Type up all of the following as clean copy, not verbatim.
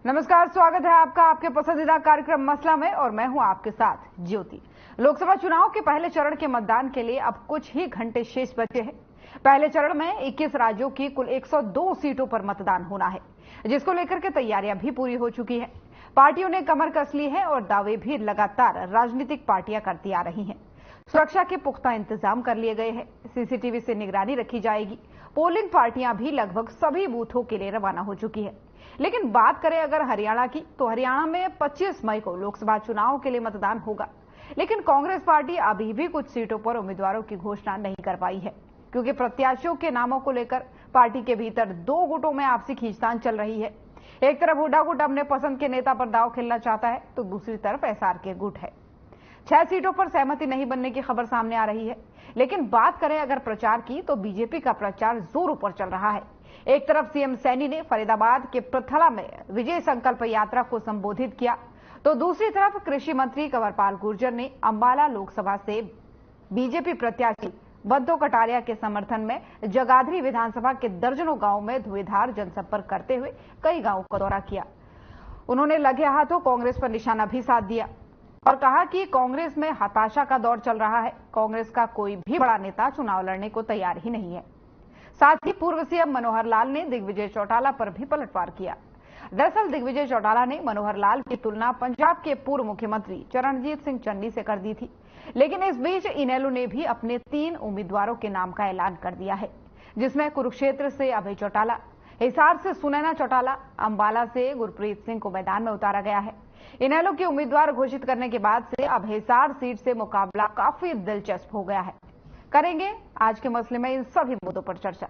नमस्कार, स्वागत है आपका आपके पसंदीदा कार्यक्रम मसला में और मैं हूं आपके साथ ज्योति। लोकसभा चुनाव के पहले चरण के मतदान के लिए अब कुछ ही घंटे शेष बचे हैं। पहले चरण में 21 राज्यों की कुल 102 सीटों पर मतदान होना है, जिसको लेकर के तैयारियां भी पूरी हो चुकी है। पार्टियों ने कमर कस ली है और दावे भी लगातार राजनीतिक पार्टियां करती आ रही हैं। सुरक्षा के पुख्ता इंतजाम कर लिए गए हैं। सीसीटीवी से निगरानी रखी जाएगी। पोलिंग पार्टियां भी लगभग सभी बूथों के लिए रवाना हो चुकी है। लेकिन बात करें अगर हरियाणा की, तो हरियाणा में 25 मई को लोकसभा चुनाव के लिए मतदान होगा। लेकिन कांग्रेस पार्टी अभी भी कुछ सीटों पर उम्मीदवारों की घोषणा नहीं कर पाई है, क्योंकि प्रत्याशियों के नामों को लेकर पार्टी के भीतर दो गुटों में आपसी खींचतान चल रही है। एक तरफ हुड्डा गुट अपने पसंद के नेता पर दांव खेलना चाहता है, तो दूसरी तरफ एसआरके गुट है। 6 सीटों पर सहमति नहीं बनने की खबर सामने आ रही है। लेकिन बात करें अगर प्रचार की, तो बीजेपी का प्रचार जोरों पर चल रहा है। एक तरफ सीएम सैनी ने फरीदाबाद के पृथला में विजय संकल्प यात्रा को संबोधित किया, तो दूसरी तरफ कृषि मंत्री कंवरपाल गुर्जर ने अंबाला लोकसभा से बीजेपी प्रत्याशी बंतो कटारिया के समर्थन में जगाधरी विधानसभा के दर्जनों गांवों में धुएंधार जनसंपर्क करते हुए कई गांवों का दौरा किया। उन्होंने लगे हाथों कांग्रेस पर निशाना भी साध दिया और कहा कि कांग्रेस में हताशा का दौर चल रहा है। कांग्रेस का कोई भी बड़ा नेता चुनाव लड़ने को तैयार ही नहीं है। साथ ही पूर्व सीएम मनोहर लाल ने दिग्विजय चौटाला पर भी पलटवार किया। दरअसल दिग्विजय चौटाला ने मनोहर लाल की तुलना पंजाब के पूर्व मुख्यमंत्री चरणजीत सिंह चन्नी से कर दी थी। लेकिन इस बीच इनेलो ने भी अपने 3 उम्मीदवारों के नाम का ऐलान कर दिया है, जिसमें कुरुक्षेत्र से अभय चौटाला, हिसार से सुनैना चौटाला, अंबाला से गुरप्रीत सिंह को मैदान में उतारा गया है। इनेलो के उम्मीदवार घोषित करने के बाद से अब हिसार सीट से मुकाबला काफी दिलचस्प हो गया है। करेंगे आज के मसले में इन सभी मुद्दों पर चर्चा।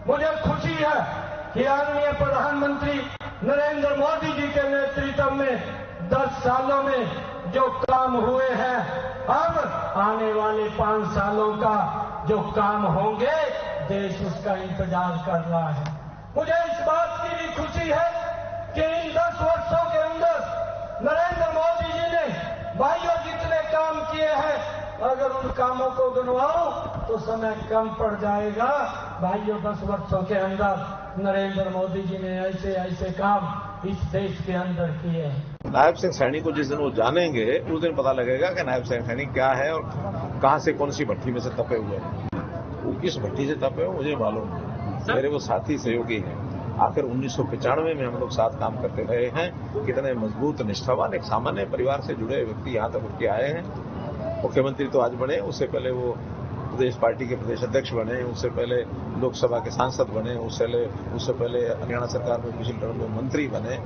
मुझे खुशी है कि आदरणीय प्रधानमंत्री नरेंद्र मोदी जी के नेतृत्व में 10 सालों में जो काम हुए हैं, अब आने वाले 5 सालों का जो काम होंगे, देश उसका इंतजार कर रहा है। मुझे इस बात की भी खुशी है कि इन 10 वर्षों के अंदर नरेंद्र मोदी जी ने भाइयों जितने काम किए हैं, अगर उन कामों को गिनवाऊं तो समय कम पड़ जाएगा। भाइयों 10 वर्षों के अंदर नरेंद्र मोदी जी ने ऐसे ऐसे काम इस देश के अंदर किए हैं। नायब सिंह सैनी को जिस दिन वो जानेंगे, उस दिन पता लगेगा कि नायब सिंह सैनी क्या है और कहां से कौन सी भट्टी में से तपे हुए हैं। वो किस भट्टी से तपे हो मुझे मालूम नहीं। मेरे वो साथी सहयोगी हैं। आखिर 1995 में हम लोग साथ काम करते रहे हैं। कितने मजबूत निष्ठावान एक सामान्य परिवार से जुड़े व्यक्ति यहाँ तक उठ के आए हैं। मुख्यमंत्री तो आज बने, उससे पहले वो प्रदेश पार्टी के प्रदेश अध्यक्ष बने, उससे पहले लोकसभा के सांसद बने, उससे पहले हरियाणा सरकार में पिछले टर्म में मंत्री बने।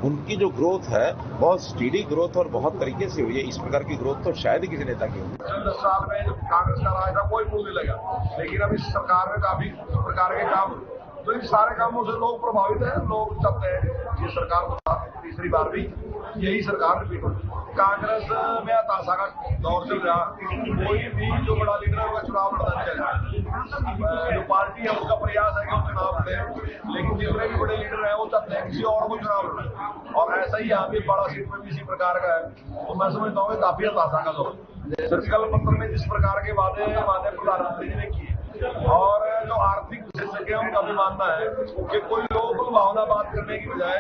उनकी जो ग्रोथ है बहुत स्टीडी ग्रोथ और बहुत तरीके से हुई है। इस प्रकार की ग्रोथ तो शायद ही किसी नेता की होगी। 10 साल में जब कांग्रेस का राज था कोई फूल नहीं लगा, लेकिन अब इस सरकार में काफी प्रकार के काम, तो इन सारे कामों से लोग प्रभावित हैं, लोग चाहते हैं ये सरकार तीसरी बार भी यही सरकार रिपीट हो। कांग्रेस में हताशा का दौर चल रहा। कोई भी जो बड़ा लीडर होगा चुनाव लड़ना चाहिए। जो पार्टी है उसका प्रयास है कि वो चुनाव लड़े, लेकिन जितने भी बड़े लीडर हैं वो चाहते हैं किसी और को चुनाव लड़े। और ऐसा ही यहाँ पे बड़ा सीट में भी इसी प्रकार का है। तो मैं समझता हूँ काफी हताशा का दौर। संकल्प पत्र में जिस प्रकार के वादे प्रधानमंत्री जी ने किए और जो आर्थिक विशेषज्ञ उनका भी मानना है कि कोई लोग भावना बात करने की बजाय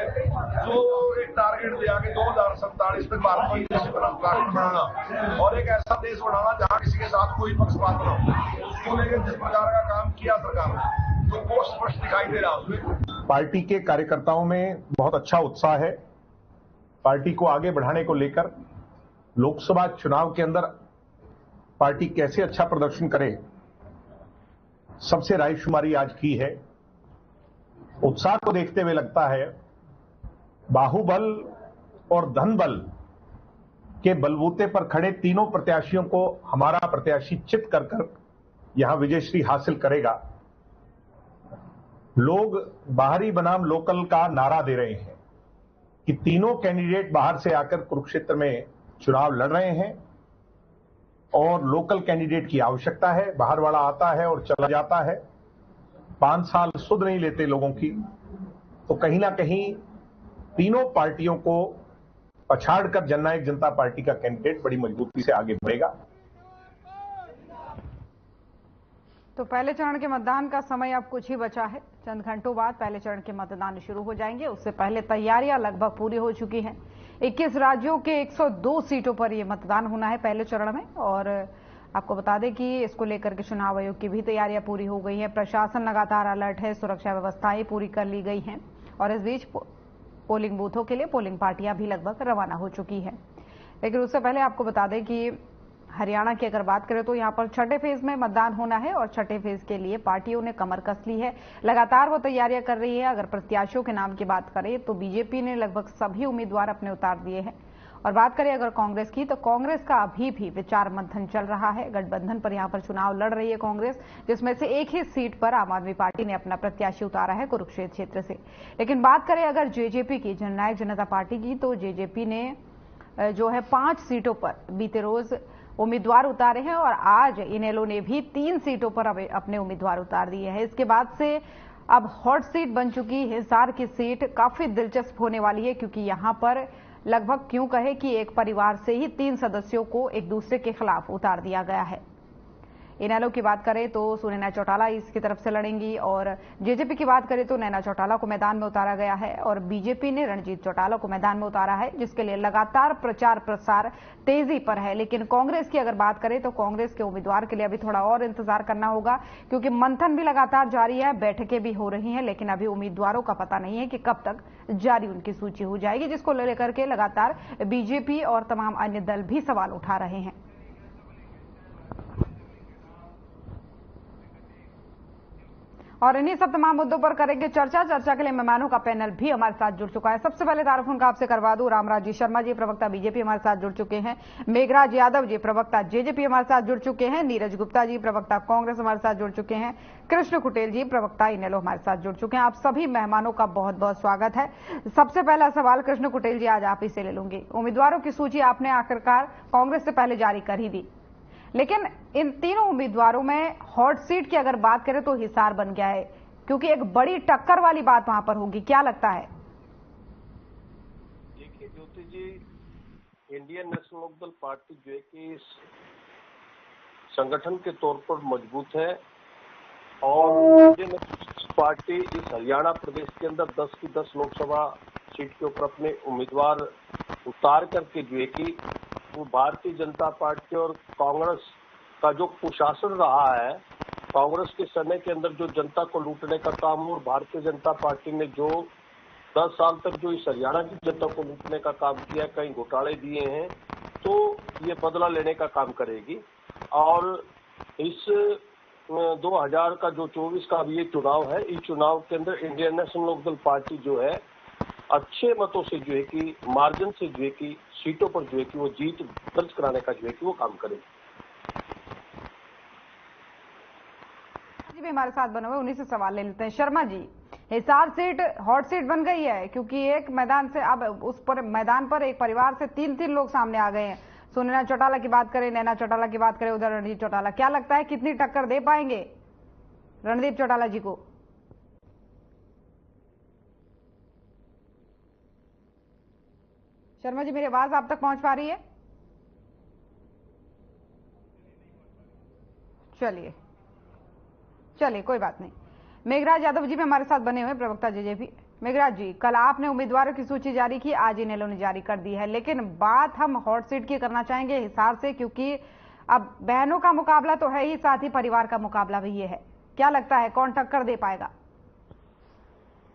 जो एक टारगेट दिया कि 2047 तक भारत को राष्ट्र बनाना और एक ऐसा देश बनाना जहां किसी के साथ कोई पक्षपात न हो, उसको लेकर जिस प्रकार का काम किया सरकार ने, तो वो स्पष्ट दिखाई दे रहा उसमें। पार्टी के कार्यकर्ताओं में बहुत अच्छा उत्साह है। पार्टी को आगे बढ़ाने को लेकर लोकसभा चुनाव के अंदर पार्टी कैसे अच्छा प्रदर्शन करे, सबसे रायशुमारी आज की है। उत्साह को देखते हुए लगता है बाहुबल और धनबल के बलबूते पर खड़े तीनों प्रत्याशियों को हमारा प्रत्याशी चित कर यहां विजयश्री हासिल करेगा। लोग बाहरी बनाम लोकल का नारा दे रहे हैं कि तीनों कैंडिडेट बाहर से आकर कुरुक्षेत्र में चुनाव लड़ रहे हैं और लोकल कैंडिडेट की आवश्यकता है। बाहर वाला आता है और चला जाता है, 5 साल सुध नहीं लेते लोगों की। तो कहीं ना कहीं तीनों पार्टियों को पछाड़कर जननायक जनता पार्टी का कैंडिडेट बड़ी मजबूती से आगे बढ़ेगा। तो पहले चरण के मतदान का समय अब कुछ ही बचा है। चंद घंटों बाद पहले चरण के मतदान शुरू हो जाएंगे। उससे पहले तैयारियां लगभग पूरी हो चुकी हैं। 21 राज्यों के 102 सीटों पर यह मतदान होना है पहले चरण में। और आपको बता दें कि इसको लेकर के चुनाव आयोग की भी तैयारियां पूरी हो गई है। प्रशासन लगातार अलर्ट है, सुरक्षा व्यवस्थाएं पूरी कर ली गई हैं और इस बीच पोलिंग बूथों के लिए पोलिंग पार्टियां भी लगभग रवाना हो चुकी है। लेकिन उससे पहले आपको बता दें कि हरियाणा की अगर बात करें तो यहां पर छठे फेज में मतदान होना है और छठे फेज के लिए पार्टियों ने कमर कस ली है। लगातार वो तैयारियां कर रही है। अगर प्रत्याशियों के नाम की बात करें तो बीजेपी ने लगभग सभी उम्मीदवार अपने उतार दिए हैं। और बात करें अगर कांग्रेस की, तो कांग्रेस का अभी भी विचार मंथन चल रहा है। गठबंधन पर यहां पर चुनाव लड़ रही है कांग्रेस, जिसमें से एक ही सीट पर आम आदमी पार्टी ने अपना प्रत्याशी उतारा है कुरुक्षेत्र क्षेत्र से। लेकिन बात करें अगर जेजेपी की, जननायक जनता पार्टी की, तो जेजेपी ने जो है 5 सीटों पर बीते रोज उम्मीदवार उतारे हैं और आज इनेलो ने भी 3 सीटों पर अपने उम्मीदवार उतार दिए हैं। इसके बाद से अब हॉट सीट बन चुकी हिसार की सीट काफी दिलचस्प होने वाली है, क्योंकि यहां पर लगभग क्यों कहे कि एक परिवार से ही 3 सदस्यों को एक दूसरे के खिलाफ उतार दिया गया है। इनेलो की बात करें तो सुनैना चौटाला इसकी तरफ से लड़ेंगी और जेजेपी की बात करें तो नैना चौटाला को मैदान में उतारा गया है और बीजेपी ने रणजीत चौटाला को मैदान में उतारा है, जिसके लिए लगातार प्रचार प्रसार तेजी पर है। लेकिन कांग्रेस की अगर बात करें तो कांग्रेस के उम्मीदवार के लिए अभी थोड़ा और इंतजार करना होगा, क्योंकि मंथन भी लगातार जारी है, बैठकें भी हो रही हैं, लेकिन अभी उम्मीदवारों का पता नहीं है कि कब तक जारी उनकी सूची हो जाएगी, जिसको लेकर के लगातार बीजेपी और तमाम अन्य दल भी सवाल उठा रहे हैं। और इन्हीं सब तमाम मुद्दों पर करेंगे चर्चा के लिए मेहमानों का पैनल भी हमारे साथ जुड़ चुका है। सबसे पहले तारुफ उनका आपसे करवा दूं। रामराज जी शर्मा जी प्रवक्ता बीजेपी हमारे साथ जुड़ चुके हैं। मेघराज यादव जी प्रवक्ता जेजेपी हमारे साथ जुड़ चुके हैं। नीरज गुप्ता जी प्रवक्ता कांग्रेस हमारे साथ जुड़ चुके हैं। कृष्ण कुटेल जी प्रवक्ता इनेलो हमारे साथ जुड़ चुके हैं। आप सभी मेहमानों का बहुत बहुत स्वागत है। सबसे पहला सवाल कृष्ण कुटेल जी आज आप ही से ले लूंगी। उम्मीदवारों की सूची आपने आखिरकार कांग्रेस से पहले जारी कर ही दी, लेकिन इन तीनों उम्मीदवारों में हॉट सीट की अगर बात करें तो हिसार बन गया है, क्योंकि एक बड़ी टक्कर वाली बात वहां पर होगी। क्या लगता है? देखिए ज्योति जी, इंडियन नेशनल लोकदल पार्टी जो है कि संगठन के तौर पर मजबूत है और इंडियन नेशनल पार्टी इस हरियाणा प्रदेश के अंदर 10 की 10 लोकसभा सीट के ऊपर अपने उम्मीदवार उतार करके जो है कि वो भारतीय जनता पार्टी और कांग्रेस का जो कुशासन रहा है, कांग्रेस के समय के अंदर जो जनता को लूटने का काम और भारतीय जनता पार्टी ने जो 10 साल तक जो इस हरियाणा की जनता को लूटने का काम किया, कई घोटाले दिए हैं, तो ये बदला लेने का काम करेगी। और इस 2000 का जो 24 का अभी ये चुनाव है, इस चुनाव के अंदर इंडियन नेशनल लोकदल पार्टी जो है अच्छे मतों से जो है कि मार्जिन से जो है कि सीटों पर जो है कि वो जीत दर्ज कराने का जो है कि वो काम करेगी। भी हमारे साथ बने हुए, उन्हीं से सवाल ले लेते हैं। Sharma ji, Hisar seat hot seat बन गई है, क्योंकि एक मैदान से अब उस पर मैदान पर एक परिवार से 3 लोग सामने आ गए हैं। सुनैना चौटाला की बात करें, नैना चौटाला की बात करें, उधर रणजीत चौटाला। क्या लगता है कितनी टक्कर दे पाएंगे रणदीप चौटाला जी को? शर्मा जी, मेरी आवाज आप तक पहुंच पा रही है? चलिए कोई बात नहीं। मेघराज यादव जी भी हमारे साथ बने हुए, प्रवक्ता जेजेपी। मेघराज जी, कल आपने उम्मीदवारों की सूची जारी की, आज इनेलो ने जारी कर दी है, लेकिन बात हम हॉट सीट की करना चाहेंगे हिसार से, क्योंकि अब बहनों का मुकाबला तो है ही, साथ ही परिवार का मुकाबला भी ये है। क्या लगता है कौन टक्कर दे पाएगा?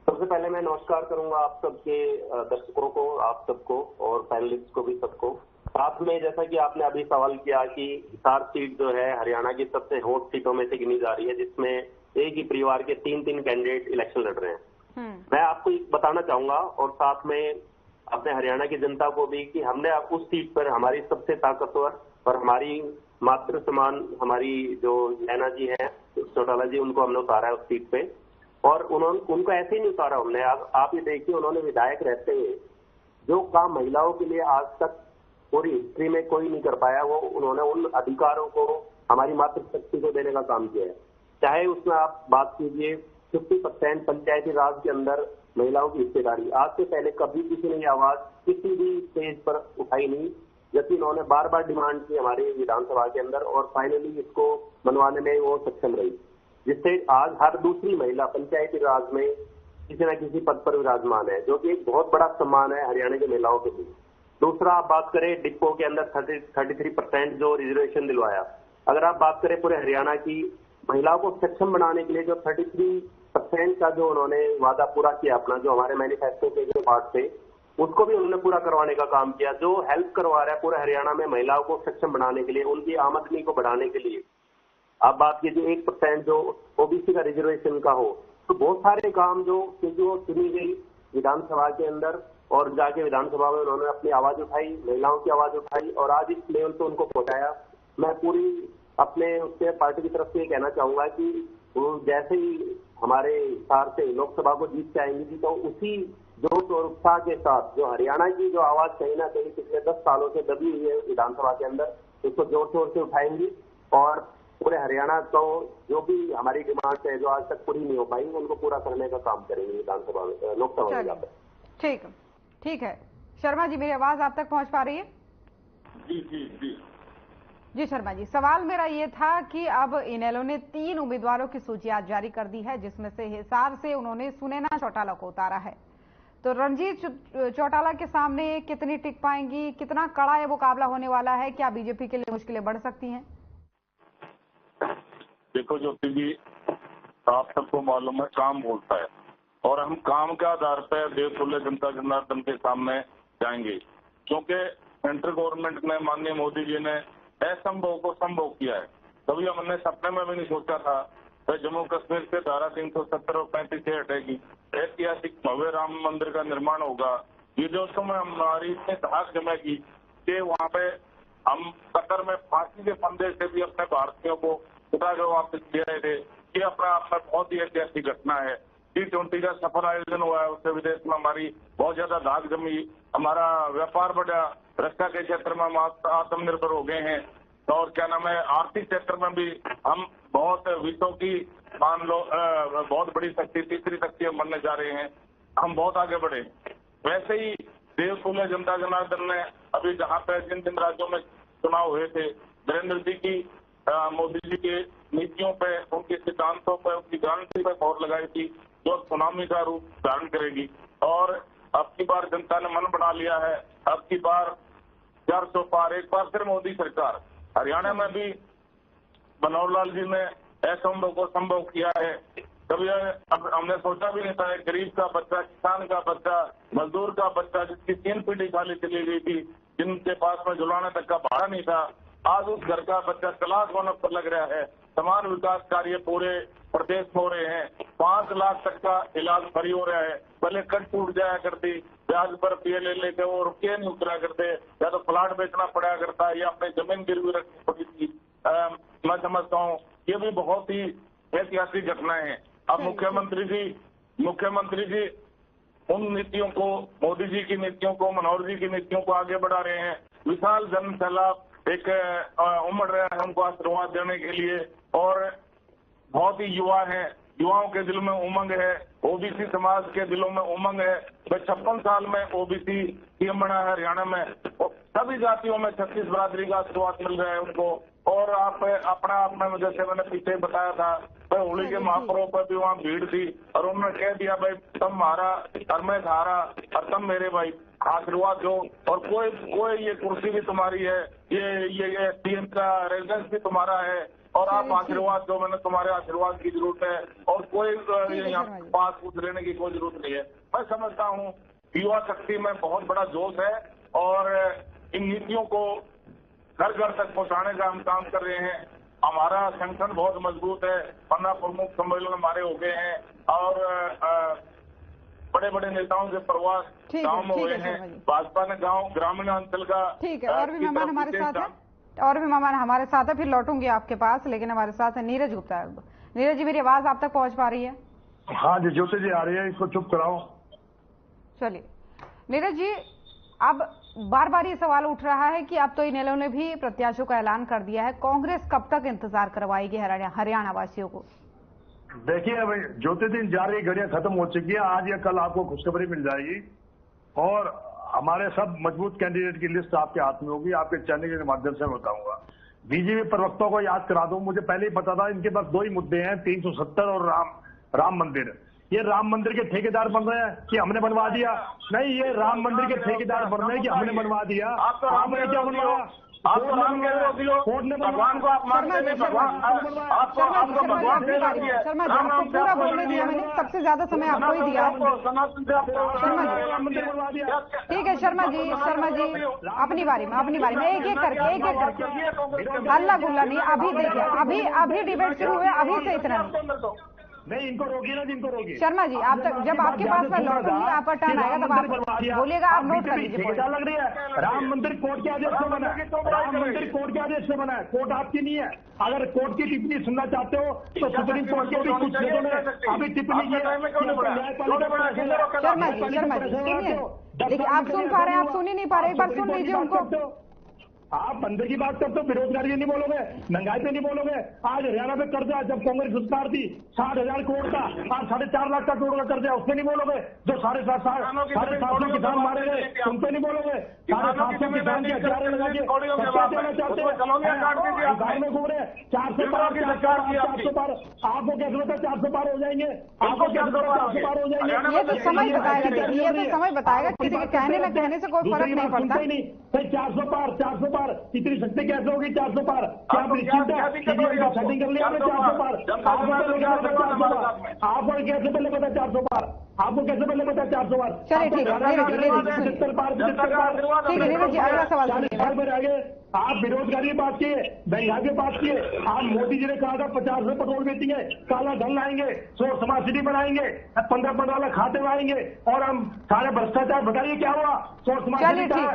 सबसे पहले मैं नमस्कार करूंगा आप सबके दर्शकों को, आप सबको और पैनलिस्ट को भी सबको। साथ में जैसा कि आपने अभी सवाल किया कि हिसार सीट जो है हरियाणा की सबसे हॉट सीटों में से गिनी जा रही है, जिसमें एक ही परिवार के 3 कैंडिडेट इलेक्शन लड़ रहे हैं। मैं आपको बताना चाहूंगा और साथ में अपने हरियाणा की जनता को भी कि हमने उस सीट पर हमारी सबसे ताकतवर और हमारी मातृ समान हमारी जो नैना जी है चौटाला जी, उनको हमने उतारा है उस सीट पे। और उनको ऐसे ही नहीं उतारा हमने। आप ये देखिए, उन्होंने विधायक रहते हुए जो काम महिलाओं के लिए आज तक पूरी हिस्ट्री में कोई नहीं कर पाया, वो उन्होंने उन अधिकारों को हमारी मातृशक्ति को देने का काम किया है। चाहे उसमें आप बात कीजिए 50% पंचायती राज के अंदर महिलाओं की हिस्सेदारी, आज से पहले कभी किसी ने ये आवाज किसी भी स्टेज पर उठाई नहीं, जबकि उन्होंने बार बार डिमांड की हमारी विधानसभा के अंदर और फाइनली इसको मनवाने में वो सक्षम रही। जिससे आज हर दूसरी महिला पंचायती राज में किसी न किसी पद पर विराजमान है, जो कि एक बहुत बड़ा सम्मान है हरियाणा की महिलाओं के लिए। दूसरा, आप बात करें डिपो के अंदर 33% जो रिजर्वेशन दिलवाया। अगर आप बात करें पूरे हरियाणा की महिलाओं को सक्षम बनाने के लिए जो 33% का जो उन्होंने वादा पूरा किया अपना, जो हमारे मैनिफेस्टो के जो पार्ट थे, उसको भी उन्होंने पूरा करवाने का काम किया, जो हेल्प करवा रहा है पूरे हरियाणा में महिलाओं को सक्षम बनाने के लिए, उनकी आमदनी को बढ़ाने के लिए। आप बात कीजिए 1% जो ओबीसी का रिजर्वेशन का हो, तो बहुत सारे काम जो, क्योंकि वो चुनी गई विधानसभा के अंदर और जाके विधानसभा में उन्होंने अपनी आवाज उठाई, महिलाओं की आवाज उठाई और आज इस लेवल पे उनको पहुंचाया। मैं पूरी अपने उससे पार्टी की तरफ से ये कहना चाहूंगा कि वो जैसे ही हमारे हिसार से लोकसभा को जीत के आएंगी तो उसी जोश और उत्साह के साथ जो हरियाणा की जो आवाज कहीं ना कहीं पिछले 10 सालों से दबी हुई है विधानसभा के अंदर, उसको जोर शोर से उठाएंगी और पूरे हरियाणा को जो भी हमारी डिमांड है जो आज तक पूरी नहीं हो पाई, उनको पूरा करने का काम करेंगे विधानसभा में, लोकसभा में जाकर। ठीक है। शर्मा जी, मेरी आवाज आप तक पहुंच पा रही है? जी शर्मा जी, सवाल मेरा ये था कि अब इनेलो ने 3 उम्मीदवारों की सूची आज जारी कर दी है, जिसमें से हिसार से उन्होंने सुनैना चौटाला को उतारा है। तो रणजीत चौटाला के सामने कितनी टिक पाएंगी, कितना कड़ा ये मुकाबला होने वाला है, क्या बीजेपी के लिए मुश्किलें बढ़ सकती हैं? देखो ज्योति जी, आप सबको मालूम है काम बोलता है और हम काम के आधार पर देवतुल्य जनता जनार्दन के सामने जाएंगे, क्योंकि सेंट्रल गवर्नमेंट ने, माननीय मोदी जी ने असंभव को संभव किया है। कभी हमने सपने में भी नहीं सोचा था कि जम्मू कश्मीर से धारा 370 और 35 से हटेगी, ऐतिहासिक भव्य राम मंदिर का निर्माण होगा, विदेशों में हमारी इतनी धाक जमेगी कि वहाँ पे हम कतर में फांसी के फंदे से भी अपने भारतीयों को उठा कर वापस ले आए थे। ये अपना आपका बहुत ही ऐतिहासिक घटना है। G20 का सफल आयोजन हुआ है, उससे विदेश में हमारी बहुत ज्यादा धाक जमी, हमारा व्यापार बढ़ा, रक्षा के क्षेत्र में हम आत्मनिर्भर हो गए हैं और क्या नाम है, आर्थिक क्षेत्र में भी हम बहुत विश्व की मान लो बहुत बड़ी शक्ति, तीसरी शक्ति हम बनने जा रहे हैं, हम बहुत आगे बढ़े। वैसे ही देवतुल्य जनता जनार्दन ने अभी जहाँ पे जिन राज्यों में चुनाव हुए थे, नरेंद्र जी की, मोदी जी की नीतियों पे, उनके सिद्धांतों पे, उनकी गारंटी पे मोहर लगाई थी, जो सुनामी का रूप धारण करेगी। और अब की बार जनता ने मन बना लिया है, अब की बार 400 पार, एक बार फिर मोदी सरकार। हरियाणा में भी मनोहर लाल जी ने असंभव को संभव किया है। कभी अब हमने सोचा भी नहीं था, एक गरीब का बच्चा, किसान का बच्चा, मजदूर का बच्चा, जिसकी 3 पीढ़ी खाली चली गई थी, जिनके पास में झुलाने तक का भाड़ा नहीं था, आज उस घर का बच्चा तलाश होने पर लग रहा है। समान विकास कार्य पूरे प्रदेश में हो रहे हैं, 5 लाख तक का इलाज फ्री हो रहा है। पहले कट टूट जाया करती, ब्याज पर PLA लेके वो रुपये नहीं उतरा करते, या तो प्लाट बेचना पड़ा करता या अपनी जमीन गिरवी रखनी पड़ी थी। मैं समझता हूँ ये भी बहुत ही ऐतिहासिक घटनाएं हैं। अब मुख्यमंत्री जी उन नीतियों को, मोदी जी की नीतियों को, मनोहर जी की नीतियों को आगे बढ़ा रहे हैं। विशाल जन सैलाब एक उमड़ रहा है हमको आशीर्वाद देने के लिए और बहुत ही युवा हैं, युवाओं के दिल में उमंग है, ओबीसी समाज के दिलों में उमंग है। 56 साल में ओबीसी सीएम बना है हरियाणा में, सभी जातियों में 36 बरादरी का आशीर्वाद मिल रहा है उनको। और आप अपना जैसे मैंने पीछे बताया था, होली के महापर्व पर भी वहाँ भीड़ थी और उन्होंने कह दिया भाई तुम मारा और मैं हारा और तुम मेरे भाई, आशीर्वाद दो और कोई ये कुर्सी भी तुम्हारी है, ये CM का रेजिडेंस भी तुम्हारा है और आप आशीर्वाद दो, मैंने तुम्हारे आशीर्वाद की जरूरत है और कोई यहाँ पास पूछ लेने की कोई जरूरत नहीं है। मैं समझता हूँ युवा शक्ति में बहुत बड़ा जोश है और इन नीतियों को घर घर तक पहुँचाने का हम काम कर रहे हैं। हमारा संगठन बहुत मजबूत है, 15 प्रमुख सम्मेलन हमारे हो गए हैं और बड़े बड़े नेताओं के प्रवास गाँव में हुए हैं। भाजपा ने गाँव ग्रामीण अंचल का। ठीक है, और भी मेहमान हमारे साथ है, फिर लौटूंगी आपके पास, लेकिन हमारे साथ है नीरज गुप्ता। नीरज जी, मेरी आवाज आप तक पहुंच पा रही है? हाँ जी ज्योति जी आ रही है, इसको चुप कराओ। चलिए नीरज जी, अब बार बार ये सवाल उठ रहा है कि अब तो इनेलो ने भी प्रत्याशियों का ऐलान कर दिया है, कांग्रेस कब तक इंतजार करवाएगी हरियाणा वासियों को? देखिए भाई ज्योति दिन जा रही घड़ियां खत्म हो चुकी है, आज या कल आपको खुशखबरी मिल जाएगी और हमारे सब मजबूत कैंडिडेट की लिस्ट आपके हाथ में होगी, आपके चैनल के माध्यम से मैं बताऊंगा। बीजेपी प्रवक्ताओं को याद करा दूं, मुझे पहले ही पता था इनके पास दो ही मुद्दे हैं, 370 और राम मंदिर। ये राम मंदिर के ठेकेदार बन रहे हैं कि हमने बनवा दिया? नहीं, ये राम मंदिर के ठेकेदार बन रहे हैं कि हमने बनवा दिया। आपने क्या बनवाया? आप तो राम के विरोधी हो, भगवान को आप मानते नहीं, भगवान आपको भगवान दे रही है। शर्मा जी, आपको पूरा बोलने दिया मैंने, सबसे ज्यादा समय आपको ही दिया। ठीक है शर्मा जी, अपनी बारी में एक एक करके हल्ला गुल्ला नहीं। अभी देखिए, अभी डिबेट शुरू हुआ, अभी से इतना नहीं। इनको रोकिए ना, जिनको रोकिए। शर्मा जी, आप तक जब आपके पास मैं लौटूंगी, आपका टर्न आएगा तब आप बोलिएगा, आप नोट कर लीजिए। लग रही है राम मंदिर कोर्ट के आदेश से बना है, राम मंदिर कोर्ट के आदेश से बना है, कोर्ट आपकी नहीं है। अगर कोर्ट की टिप्पणी सुनना चाहते हो तो सुप्रीम कोर्ट के भी कुछ क्षेत्रों में अभी टिप्पणी की है। शर्मा जी सुनिए, देखिए आप सुन पा रहे हैं, आप सुन ही नहीं पा रहे, एक बार सुन लीजिए उनको। आप अंदर की बात करते हो, बेरोजगारी नहीं बोलोगे, महंगाई पे नहीं बोलोगे। आज हरियाणा में कर्जा, जब कांग्रेस सरकार थी 60,000 करोड़ का, आज 4.5 लाख का करोड़ का कर्जा, उस पर नहीं बोलोगे। जो 750 किसान मारे गए, उन पे नहीं बोलोगे। 750 किसान के हथियारे लगा के देना चाहते हो, में घूम रहे 400 पार, 400 पार। आपको कैसे पता 400 पार हो जाएंगे? आपको कैसे पता 400 पार हो जाएंगे? ये तो समय बताएगा, ये तो समय बताएगा, किसी के कहने न कहने से कोई फर्क नहीं पड़ता। 400 पार इतनी शक्ति कैसे होगी? 400 पार क्या निश्चित है? सेटिंग कर लिया 400 पार। आपको कैसे पहले पता 400 पार? आपको कैसे पहले पता 400 बार? चलिए ठीक है, 75 पार ठीक है नीरज जी, अगला सवाल में रह गए। आप बेरोजगारी की बात किए, महंगाई की बात किए। आप मोदी जी ने कहा था 50 रुपए पेट्रोल बेचेंगे, काला धन लाएंगे, स्मार्ट सिटी बनाएंगे, 15 लाख खाते में आएंगे और हम सारे भ्रष्टाचार। बताइए क्या हुआ? चलिए ठीक,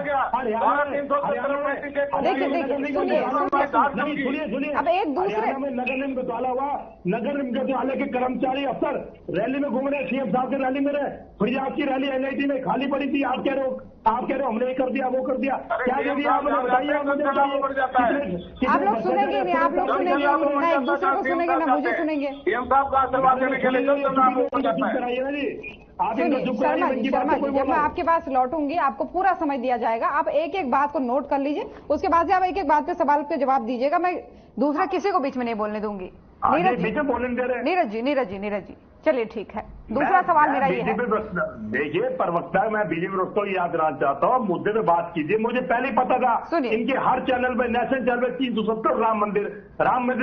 सुनिए अब एक दूसरे में नगर निगम घोटाला हुआ। नगर निगम घोटाले के कर्मचारी अफसर रैली में घूम रहे, सीएम साहब के रैली में रहे, फिर आपकी रैली एनआईटी में खाली पड़ी थी। आप कह रहे हो हमने ये कर दिया, वो कर दिया। क्या कर दिया आपने? बताइए। आप लोग सुनेंगे नहीं, आप लोग सुनेंगे ना, एक दूसरे को सुनेंगे ना, मुझे सुनेंगे। शर्मा जी, जब मैं आपके पास लौटूंगी आपको पूरा समय दिया जाएगा। आप एक एक बात को नोट कर लीजिए, उसके बाद से आप एक एक बात पे सवाल पे जवाब दीजिएगा। मैं दूसरा किसी को बीच में नहीं बोलने दूंगी। नीरज जी चलिए ठीक है। दूसरा सवाल मेरा ये है, देखिए प्रवक्ता, मैं बीजेपी प्रवक्ता याद कराना चाहता हूँ, मुद्दे पे बात कीजिए। मुझे पहले ही पता था, इनके हर चैनल पे, नेशनल चैनल पे 370 राम मंदिर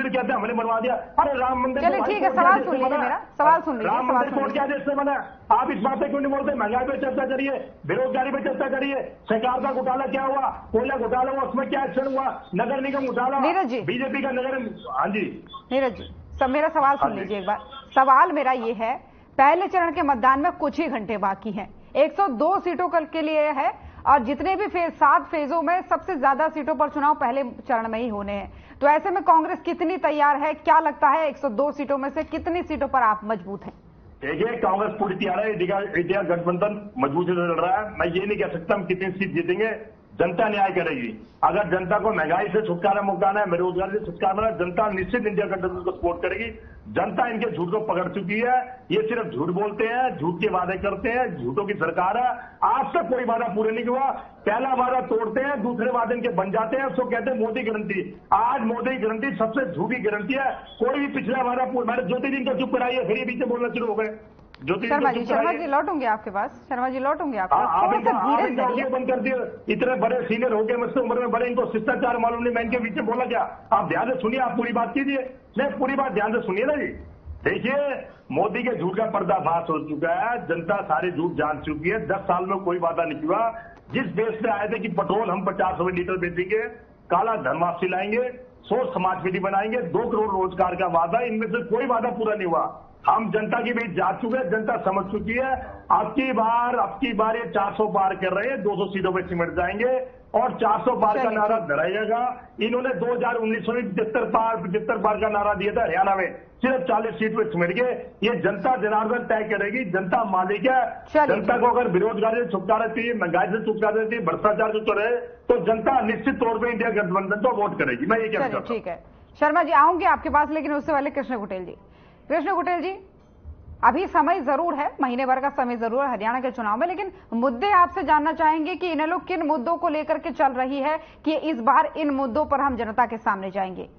कहते हैं हमने बनवा दिया। अरे राम मंदिर, चलिए ठीक है, सवाल सुन लीजिए मेरा, सवाल सुन लीजिए। राम मंदिर कोर्ट के आदेश से बना। आप इस बात पे क्यों नहीं बोलते? महंगाई पे चर्चा करिए, बेरोजगारी पे चर्चा करिए, सरकार का घोटाला क्या हुआ, कोयला घोटाला हुआ, उसमें क्या एक्शन हुआ, नगर निगम घोटाला, बीजेपी का नगर। हाँ जी नीरज जी, सब मेरा सवाल सुन लीजिए एक बार। सवाल मेरा ये है, पहले चरण के मतदान में कुछ ही घंटे बाकी हैं, 102 सीटों के लिए है और जितने भी 7 फेजों में सबसे ज्यादा सीटों पर चुनाव पहले चरण में ही होने हैं। तो ऐसे में कांग्रेस कितनी तैयार है? क्या लगता है 102 सीटों में से कितनी सीटों पर आप मजबूत हैं? देखिए, कांग्रेस पूरी तैयार है, इंडिया गठबंधन मजबूती से लड़ रहा है। मैं ये नहीं कह सकता हम कितनी सीट जीतेंगे, जनता न्याय करेगी। अगर जनता को महंगाई से छुटकारा मुकाना है, बेरोजगारी से छुटकारा है, जनता निश्चित इंडिया गठबंधन को सपोर्ट करेगी। जनता इनके झूठ को पकड़ चुकी है, ये सिर्फ झूठ बोलते हैं, झूठ के वादे करते हैं, झूठों की सरकार है। आज तक कोई वादा पूरे नहीं हुआ, पहला वादा तोड़ते हैं, दूसरे वादे इनके बन जाते हैं, उसको कहते हैं मोदी गारंटी। आज मोदी की गारंटी सबसे झूठी गारंटी है। कोई भी पिछला वादा मैंने ज्योति दिन को चुप कराइए, फिर ये पीछे बोलना शुरू हो गए। शर्मा जी लौटूंगे आपके पास, शर्मा जी लौटूंगे आपके पास। आप बंद कर दिए, इतने बड़े सीनियर हो गए, मुझसे उम्र में बड़े, इनको शिष्टाचार मालूम नहीं। मैं इनके बीच में बोला क्या? आप ध्यान से सुनिए, आप पूरी बात कीजिए, नहीं पूरी बात ध्यान से सुनिए ना जी। देखिए, मोदी के झूठ का पर्दाफाश हो चुका है, जनता सारे झूठ जान चुकी है। 10 साल में कोई वादा नहीं हुआ। जिस देश में आए थे कि पेट्रोल हम 50 रुपए लीटर बेचेंगे, काला धन वापसी लाएंगे, 100 समाज विधि बनाएंगे, 2 करोड़ रोजगार का वादा, इनमें से कोई वादा पूरा नहीं हुआ। हम जनता के बीच जा चुके हैं, जनता समझ चुकी है। अब की बार ये 400 पार कर रहे हैं, 200 सीटों पे सिमट जाएंगे और 400 पार का नारा दोहराएगा। इन्होंने 2019 में 75 पार का नारा दिया था हरियाणा में, सिर्फ 40 सीट पे सिमट गए। ये जनता जनार्दन तय करेगी, जनता मालिक है। जनता को अगर बेरोजगारी से छुटकारा चाहिए, महंगाई से छुटकारा चाहिए, भ्रष्टाचार से चले, तो जनता निश्चित तौर पर इंडिया गठबंधन को वोट करेगी। मैं ये कहना ठीक है शर्मा जी, आऊंगी आपके पास, लेकिन उससे पहले कृष्ण गुटेल जी अभी समय जरूर है, महीने भर का समय जरूर है हरियाणा के चुनाव में, लेकिन मुद्दे आपसे जानना चाहेंगे कि इन्हें लोग किन मुद्दों को लेकर के चल रही है कि इस बार इन मुद्दों पर हम जनता के सामने जाएंगे।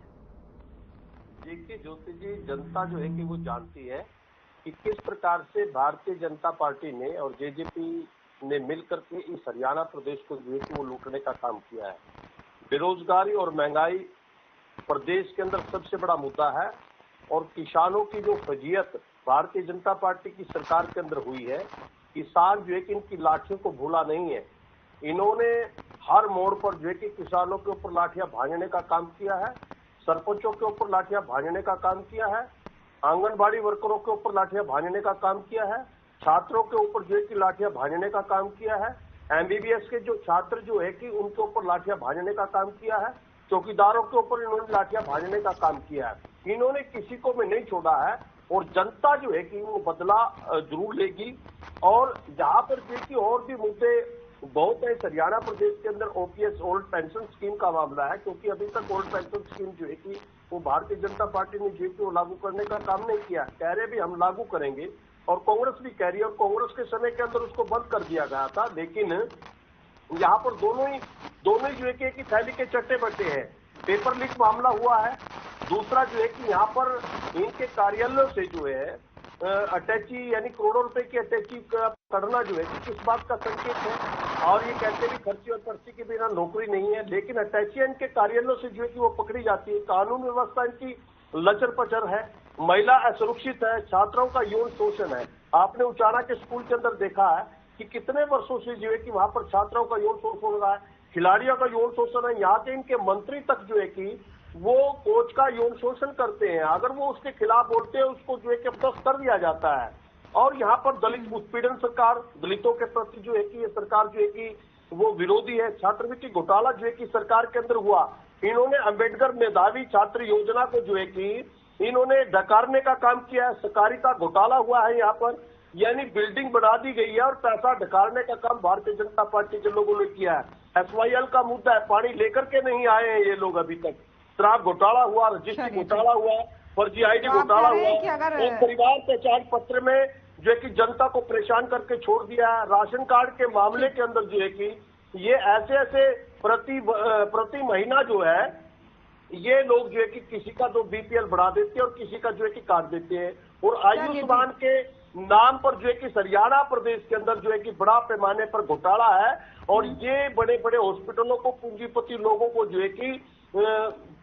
देखिए ज्योति जी, जनता जो है कि वो जानती है कि किस प्रकार से भारतीय जनता पार्टी ने और जेजेपी ने मिलकर के इस हरियाणा प्रदेश को जो है कि वो लूटने का काम किया है। बेरोजगारी और महंगाई प्रदेश के अंदर सबसे बड़ा मुद्दा है और किसानों की जो फजीयत भारतीय जनता पार्टी की सरकार के अंदर हुई है, किसान जो है कि इनकी लाठियों को भूला नहीं है। इन्होंने हर मोड़ पर जो है कि किसानों के ऊपर लाठियां भांजने का काम किया है, सरपंचों के ऊपर लाठियां भांजने का काम किया है, आंगनबाड़ी वर्करों के ऊपर लाठियां भांजने का काम किया है, छात्रों के ऊपर जो है कि लाठियां भांजने का काम किया है, एमबीबीएस के जो छात्र जो है कि उनके ऊपर लाठियां भांजने का काम किया है, चौकीदारों के ऊपर इन्होंने लाठियां भांजने का काम किया है। इन्होंने किसी को भी नहीं छोड़ा है और जनता जो है कि वो बदला जरूर लेगी। और जहां पर जो है कि और भी मुद्दे बहुत है हरियाणा प्रदेश के अंदर, ओपीएस ओल्ड पेंशन स्कीम का मामला है, क्योंकि अभी तक ओल्ड पेंशन स्कीम जो है कि वो भारतीय जनता पार्टी ने जो है कि वो लागू करने का काम नहीं किया। कह रहे भी हम लागू करेंगे और कांग्रेस भी कह रही है और कांग्रेस के समय के अंदर उसको बंद कर दिया गया था, लेकिन यहाँ पर दोनों ही जो है कि एक ही थैली के चट्टे बट्टे हैं। पेपर लीक मामला हुआ है, दूसरा जो है कि यहाँ पर इनके कार्यालयों से जो है अटैची यानी करोड़ों रुपए की अटैची का करना जो है कि किस बात का संकेत है। और ये कहते भी खर्ची और पर्ची के बिना नौकरी नहीं है, लेकिन अटैची इनके कार्यालयों से जो है कि वो पकड़ी जाती है। कानून व्यवस्था इनकी लचर पचर है, महिला असुरक्षित है, छात्रों का यौन शोषण है। आपने उचाना के स्कूल के अंदर देखा है कि कितने वर्षों से जो है कि वहां पर छात्रों का यौन शोषण हो रहा है, खिलाड़ियों का यौन शोषण है। यहाँ के इनके मंत्री तक जो है कि वो कोच का यौन शोषण करते हैं, अगर वो उसके खिलाफ बोलते हैं उसको जो है कि बर्दाश्त कर दिया जाता है। और यहाँ पर दलित उत्पीड़न सरकार, दलितों के प्रति जो है कि ये सरकार जो है कि वो विरोधी है। छात्रवृत्ति घोटाला जो है कि सरकार के अंदर हुआ, इन्होंने अंबेडकर मेधावी छात्र योजना को जो है कि इन्होंने डकारने का काम किया है। सहकारिता घोटाला हुआ है यहाँ पर, यानी बिल्डिंग बना दी गई है और पैसा डकारने का काम भारतीय जनता पार्टी के लोगों ने किया है। एसवाईएल का मुद्दा है, पानी लेकर के नहीं आए हैं ये लोग अभी तक। शराब घोटाला हुआ, रजिस्ट्री घोटाला हुआ, फर्जी आईडी घोटाला हुआ और परिवार पहचान पत्र में जो है कि जनता को परेशान करके छोड़ दिया है। राशन कार्ड के मामले के अंदर जो है कि ये ऐसे प्रति महीना जो है ये लोग जो है कि किसी का तो बीपीएल बढ़ा देते हैं और किसी का जो है कि काट देते हैं। और आयुष्मान के नाम पर जो है कि हरियाणा प्रदेश के अंदर जो है कि बड़ा पैमाने पर घोटाला है और ये बड़े बड़े हॉस्पिटलों को, पूंजीपति लोगों को जो है कि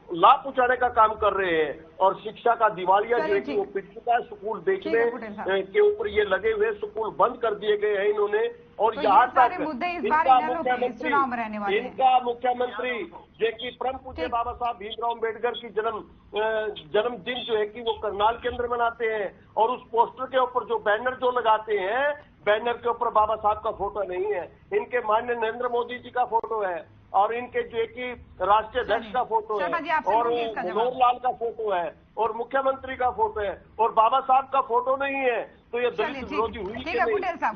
लाभ पहुंचाने का काम कर रहे हैं। और शिक्षा का दिवालिया जो है कि वो पिट चुका है। स्कूल बेचने के ऊपर ये लगे हुए, स्कूल बंद कर दिए गए हैं इन्होंने। और यहाँ तक इनका मुख्यमंत्री जो कि परम पूज्य बाबा साहब भीमराव अम्बेडकर की जन्मदिन जो है कि वो करनाल के अंदर मनाते हैं और उस पोस्टर के ऊपर जो बैनर जो लगाते हैं, बैनर के ऊपर बाबा साहब का फोटो नहीं है, इनके माननीय नरेंद्र मोदी जी का फोटो है और इनके जो है कि राष्ट्रीय अध्यक्ष का फोटो है और मनोहर लाल का फोटो है और मुख्यमंत्री का फोटो है और बाबा साहब का फोटो नहीं है। तो ये दलित विरोधी हुई कि नहीं, ये बाबा साहब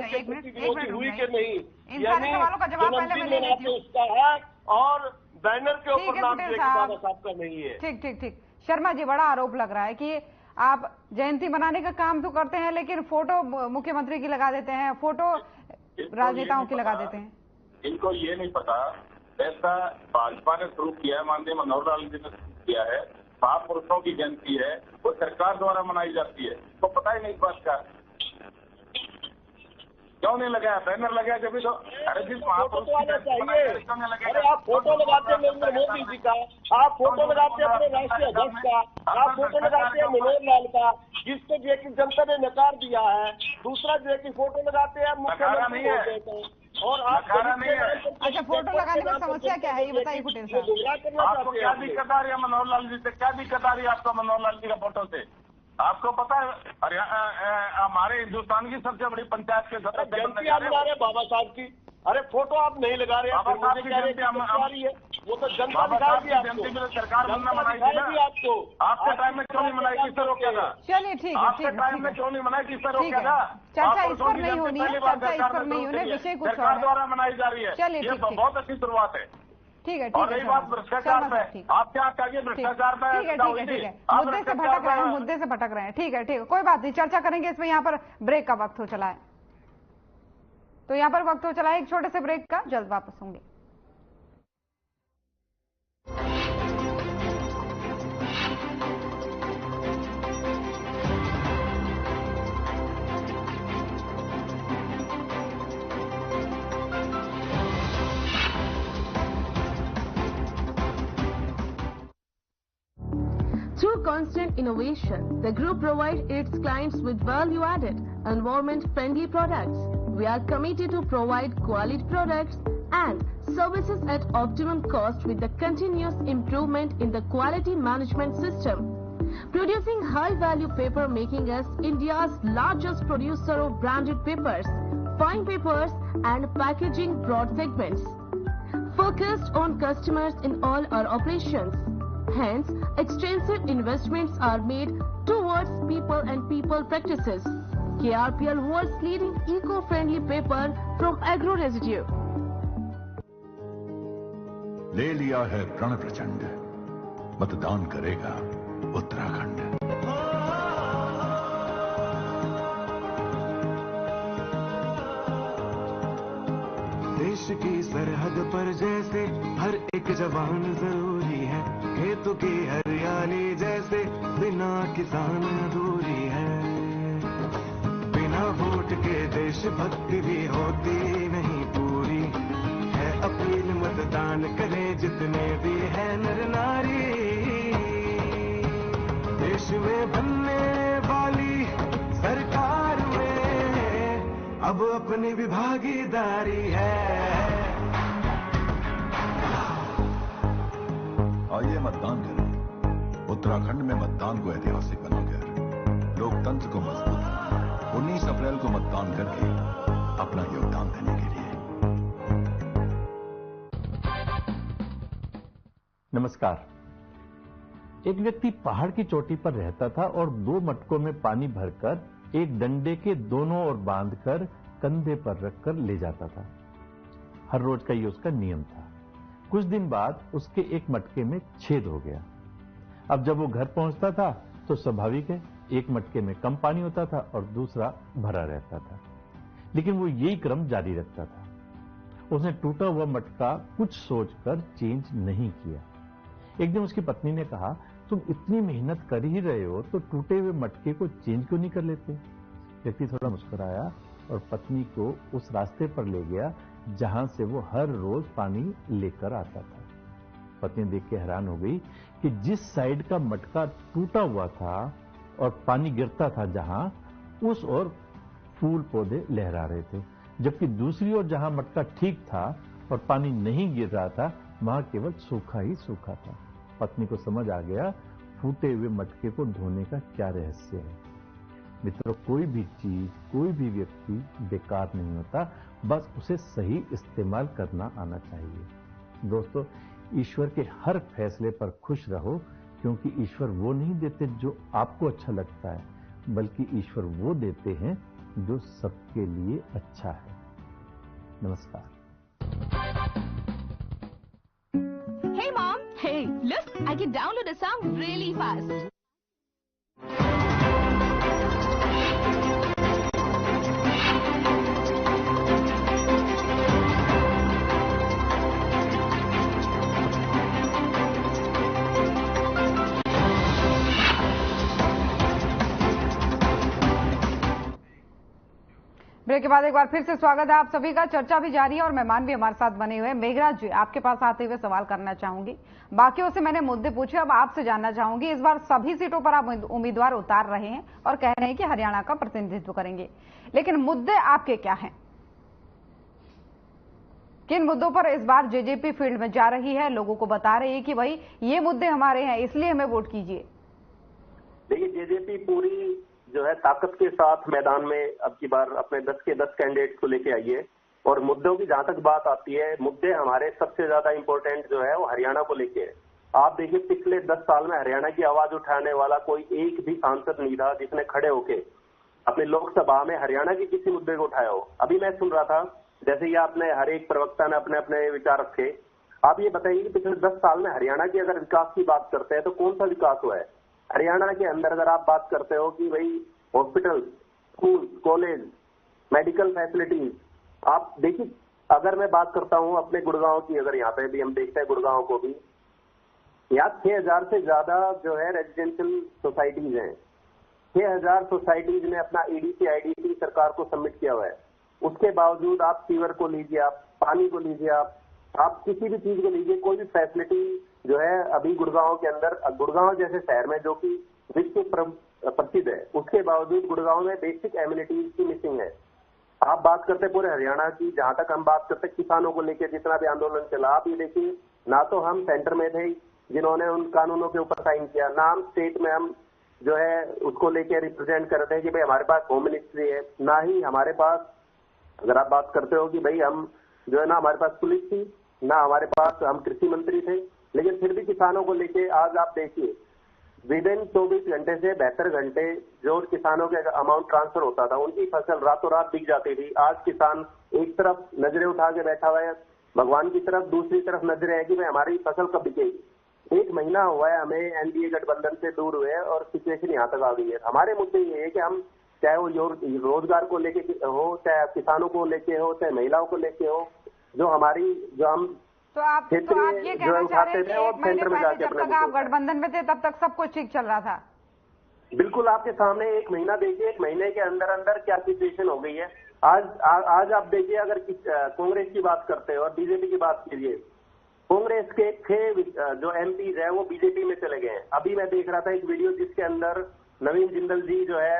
के प्रति विरोधी हुई कि नहीं, यानी जन्मदिन मनाते उसका है और बैनर के ऊपर नाम जो है कि बाबा साहब का नहीं है। ठीक। शर्मा जी, बड़ा आरोप लग रहा है कि आप जयंती मनाने का काम तो करते हैं लेकिन फोटो मुख्यमंत्री की लगा देते हैं, फोटो राजनेताओं की लगा देते हैं। इनको ये नहीं पता, ऐसा भाजपा ने शुरू किया है, माननीय मनोहर लाल जी ने शुरू किया है, महापुरुषों की जयंती है, वो सरकार द्वारा मनाई जाती है, तो पता ही नहीं इस बात का। क्यों नहीं लगाया? बैनर लगाया जब भी तो। अरे जिस महापुरुष अरे आप फोटो लगाते हैं नरेंद्र मोदी जी का, आप फोटो लगाते हैं अपने राष्ट्रीय अध्यक्ष का, आप फोटो लगाते हैं मनोहर लाल का, जिसको जो है कि जनता ने नकार दिया है। दूसरा जो है कि फोटो लगाते हैं मुख्यमंत्री और आप अच्छा, फोटो लगाने की समस्या क्या है ये बताइए पटेल साहब। आपको क्या दिक्कत आ रही है मनोहर लाल जी से? क्या दिक्कत आ रही है आपको मनोहर लाल जी का फोटो से? आपको पता है हमारे हिंदुस्तान की सबसे बड़ी पंचायत के जयंती आप लगा रहे हैं बाबा साहब की, अरे फोटो आप नहीं लगा रहे हैं, वो तो जनता दिखाएगी आपको, सरकार मनाई आपको। आपके टाइम में क्यों नहीं मनाई, किससे रोका था? चलिए ठीक है, आपके टाइम में क्यों नहीं मनाई, किससे रोका था? चर्चा इस पर नहीं होनी है, चर्चा इस पर नहीं होनी है, विषय कुछ सरकार द्वारा मनाई जा रही है। चलिए ये बहुत अच्छी शुरुआत है। ठीक है। और रही बात भ्रष्टाचार पे, आप क्या कहिए भ्रष्टाचार पे? ठीक है। मुद्दे से भटक रहे हैं। ठीक है, कोई बात नहीं, चर्चा करेंगे इसमें। यहाँ पर ब्रेक का वक्त हो चला है, तो यहाँ पर वक्त हो चला है एक छोटे से ब्रेक का, जल्द वापस होंगे। Through constant innovation, the group provides its clients with value-added, environment-friendly products. We are committed to provide quality products and services at optimum cost with the continuous improvement in the quality management system. Producing high-value paper making us India's largest producer of branded papers, fine papers and packaging broad segments. Focused on customers in all our operations. Hence, extensive investments are made towards people and people practices. KRPL world's leading eco-friendly paper from agro residue. ले लिया है प्रण प्रचंड, मतदान करेगा उत्तराखंड। देश की सरहद पर जैसे हर एक जवान जरूरी है, खेतों की हरियाली जैसे बिना किसान अधूरी है। बिना वोट के देशभक्ति भी होती नहीं पूरी है। अपील मतदान करे जितने भी है नर नारी। देश में बनने वाली सरकार में अब अपनी भी भागीदारी है। आइए मतदान करें। उत्तराखंड में मतदान को ऐतिहासिक बनाकर लोकतंत्र को मजबूत बनाएं। 19 अप्रैल को मतदान करके अपना योगदान देने के लिए। नमस्कार। एक व्यक्ति पहाड़ की चोटी पर रहता था और 2 मटकों में पानी भरकर एक डंडे के दोनों ओर बांधकर कंधे पर रखकर ले जाता था। हर रोज का ये उसका नियम था। कुछ दिन बाद उसके एक मटके में छेद हो गया। अब जब वो घर पहुंचता था तो स्वाभाविक है, एक मटके में कम पानी होता था और दूसरा भरा रहता था, लेकिन वो यही क्रम जारी रखता था। उसने टूटा हुआ मटका कुछ सोचकर चेंज नहीं किया। एक दिन उसकी पत्नी ने कहा, तुम इतनी मेहनत कर ही रहे हो तो टूटे हुए मटके को चेंज क्यों नहीं कर लेते? व्यक्ति थोड़ा मुस्कुराया और पत्नी को उस रास्ते पर ले गया जहां से वो हर रोज पानी लेकर आता था। पत्नी देख के हैरान हो गई कि जिस साइड का मटका टूटा हुआ था और पानी गिरता था जहां, उस ओर फूल पौधे लहरा रहे थे, जबकि दूसरी ओर जहां मटका ठीक था और पानी नहीं गिर रहा था, वहां केवल सूखा ही सूखा था। पत्नी को समझ आ गया फूटे हुए मटके को धोने का क्या रहस्य है। मित्रों, कोई भी चीज, कोई भी व्यक्ति बेकार नहीं होता, बस उसे सही इस्तेमाल करना आना चाहिए। दोस्तों, ईश्वर के हर फैसले पर खुश रहो, क्योंकि ईश्वर वो नहीं देते जो आपको अच्छा लगता है, बल्कि ईश्वर वो देते हैं जो सबके लिए अच्छा है। नमस्कार। Hey mom, hey, look, I can download a song really fast. Break के बाद एक बार फिर से स्वागत है आप सभी का। चर्चा भी जारी है और मेहमान भी हमारे साथ बने हुए हैं। मेघराज जी, आपके पास आते हुए सवाल करना चाहूंगी। बाकियों से मैंने मुद्दे पूछे, अब आपसे जानना चाहूंगी, इस बार सभी सीटों पर आप उम्मीदवार उतार रहे हैं और कह रहे हैं कि हरियाणा का प्रतिनिधित्व करेंगे, लेकिन मुद्दे आपके क्या हैं? किन मुद्दों पर इस बार जेजेपी फील्ड में जा रही है, लोगों को बता रही है कि भाई ये मुद्दे हमारे हैं, इसलिए हमें वोट कीजिए? देखिए, जेजेपी पूरी जो है ताकत के साथ मैदान में अब की बार अपने 10 के 10 कैंडिडेट्स को लेके आई है। और मुद्दों की जहां तक बात आती है, मुद्दे हमारे सबसे ज्यादा इंपॉर्टेंट जो है वो हरियाणा को लेके है। आप देखिए, पिछले 10 साल में हरियाणा की आवाज उठाने वाला कोई एक भी सांसद नहीं था जिसने खड़े होके अपनी लोकसभा में हरियाणा के किसी मुद्दे को उठाया हो। अभी मैं सुन रहा था, जैसे ही आपने हर एक प्रवक्ता ने अपने अपने विचार रखे, आप ये बताइए कि पिछले 10 साल में हरियाणा की अगर विकास की बात करते हैं तो कौन सा विकास हुआ है? हरियाणा के अंदर अगर आप बात करते हो कि भाई hospital, school, college, medical facilities, आप देखिए, अगर मैं बात करता हूं अपने गुड़गांव की, अगर यहाँ पे भी हम देखते हैं गुड़गांव को भी, यहाँ 6000 से ज्यादा जो है रेजिडेंशियल सोसाइटीज हैं। 6000 सोसाइटीज ने अपना EDC IDC सरकार को सबमिट किया हुआ है। उसके बावजूद आप सीवर को लीजिए, आप पानी को लीजिए, आप किसी भी चीज को लीजिए, कोई भी फैसिलिटी जो है अभी गुड़गांव के अंदर, गुड़गांव जैसे शहर में जो कि विश्व प्रसिद्ध है, उसके बावजूद गुड़गांव में बेसिक एम्यूनिटीज की मिसिंग है। आप बात करते हैं पूरे हरियाणा की, जहां तक हम बात करते हैं किसानों को लेकर जितना भी आंदोलन चला, आप ये देखिए, ना तो हम सेंटर में थे जिन्होंने उन कानूनों के ऊपर साइन किया, ना हम स्टेट में हम जो है उसको लेके रिप्रेजेंट करते हैं कि भाई हमारे पास होम मिनिस्ट्री है, ना ही हमारे पास, अगर आप बात करते हो कि भाई हम जो है ना हमारे पास पुलिस थी, ना हमारे पास हम कृषि मंत्री थे, लेकिन फिर भी किसानों को लेके आज आप देखिए विद इन 24 घंटे से 72 घंटे जो किसानों के अमाउंट ट्रांसफर होता था, उनकी फसल रातों रात बिक जाती थी। आज किसान एक तरफ नजरें उठा के बैठा हुआ है भगवान की तरफ, दूसरी तरफ नजरें है कि भाई हमारी फसल कब बिकेगी। 1 महीना हुआ है हमें एनडीए गठबंधन से दूर हुए और सिचुएशन यहाँ तक आ गई है। हमारे मुद्दे ये है कि हम चाहे वो रोजगार को लेके हो, चाहे किसानों को लेके हो, चाहे महिलाओं को लेके हो, जो हमारी जो हम तो आप ये कहना चाह रहे हैं कि 1 महीने पहले जब तक आप गठबंधन में थे तब तक सब कुछ ठीक चल रहा था? बिल्कुल, आपके सामने 1 महीना देखिए, 1 महीने के अंदर अंदर क्या सिचुएशन हो गई है। आज आप देखिए, अगर कांग्रेस की बात करते हो और बीजेपी की बात कीजिए, कांग्रेस के 6 जो MPs है वो बीजेपी में चले गए हैं। अभी मैं देख रहा था एक वीडियो जिसके अंदर नवीन जिंदल जी जो है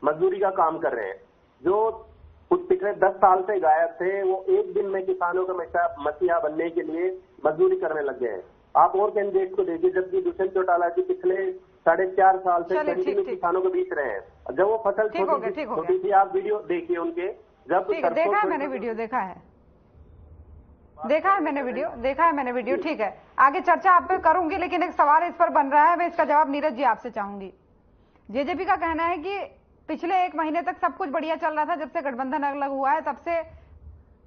मजदूरी का काम कर रहे हैं, जो कुछ पिछले 10 साल से गायब थे, वो एक दिन में किसानों का मसीहा बनने के लिए मजदूरी करने लग गए हैं। आप और कैंडिडेट को देखिए, जबकि दुष्यंत चौटाला जी पिछले 4.5 साल से कंटिन्यू किसानों को बीच रहे हैं। जब वो फसल छोटी थी, आप वीडियो देखिए उनके, जब देखा है मैंने वीडियो, देखा है मैंने वीडियो, ठीक है। आगे चर्चा आप पे करूंगी, लेकिन एक सवाल इस पर बन रहा है, मैं इसका जवाब नीरज जी आपसे चाहूंगी। जेजेपी का कहना है कि पिछले 1 महीने तक सब कुछ बढ़िया चल रहा था, जब से गठबंधन अलग हुआ है तब से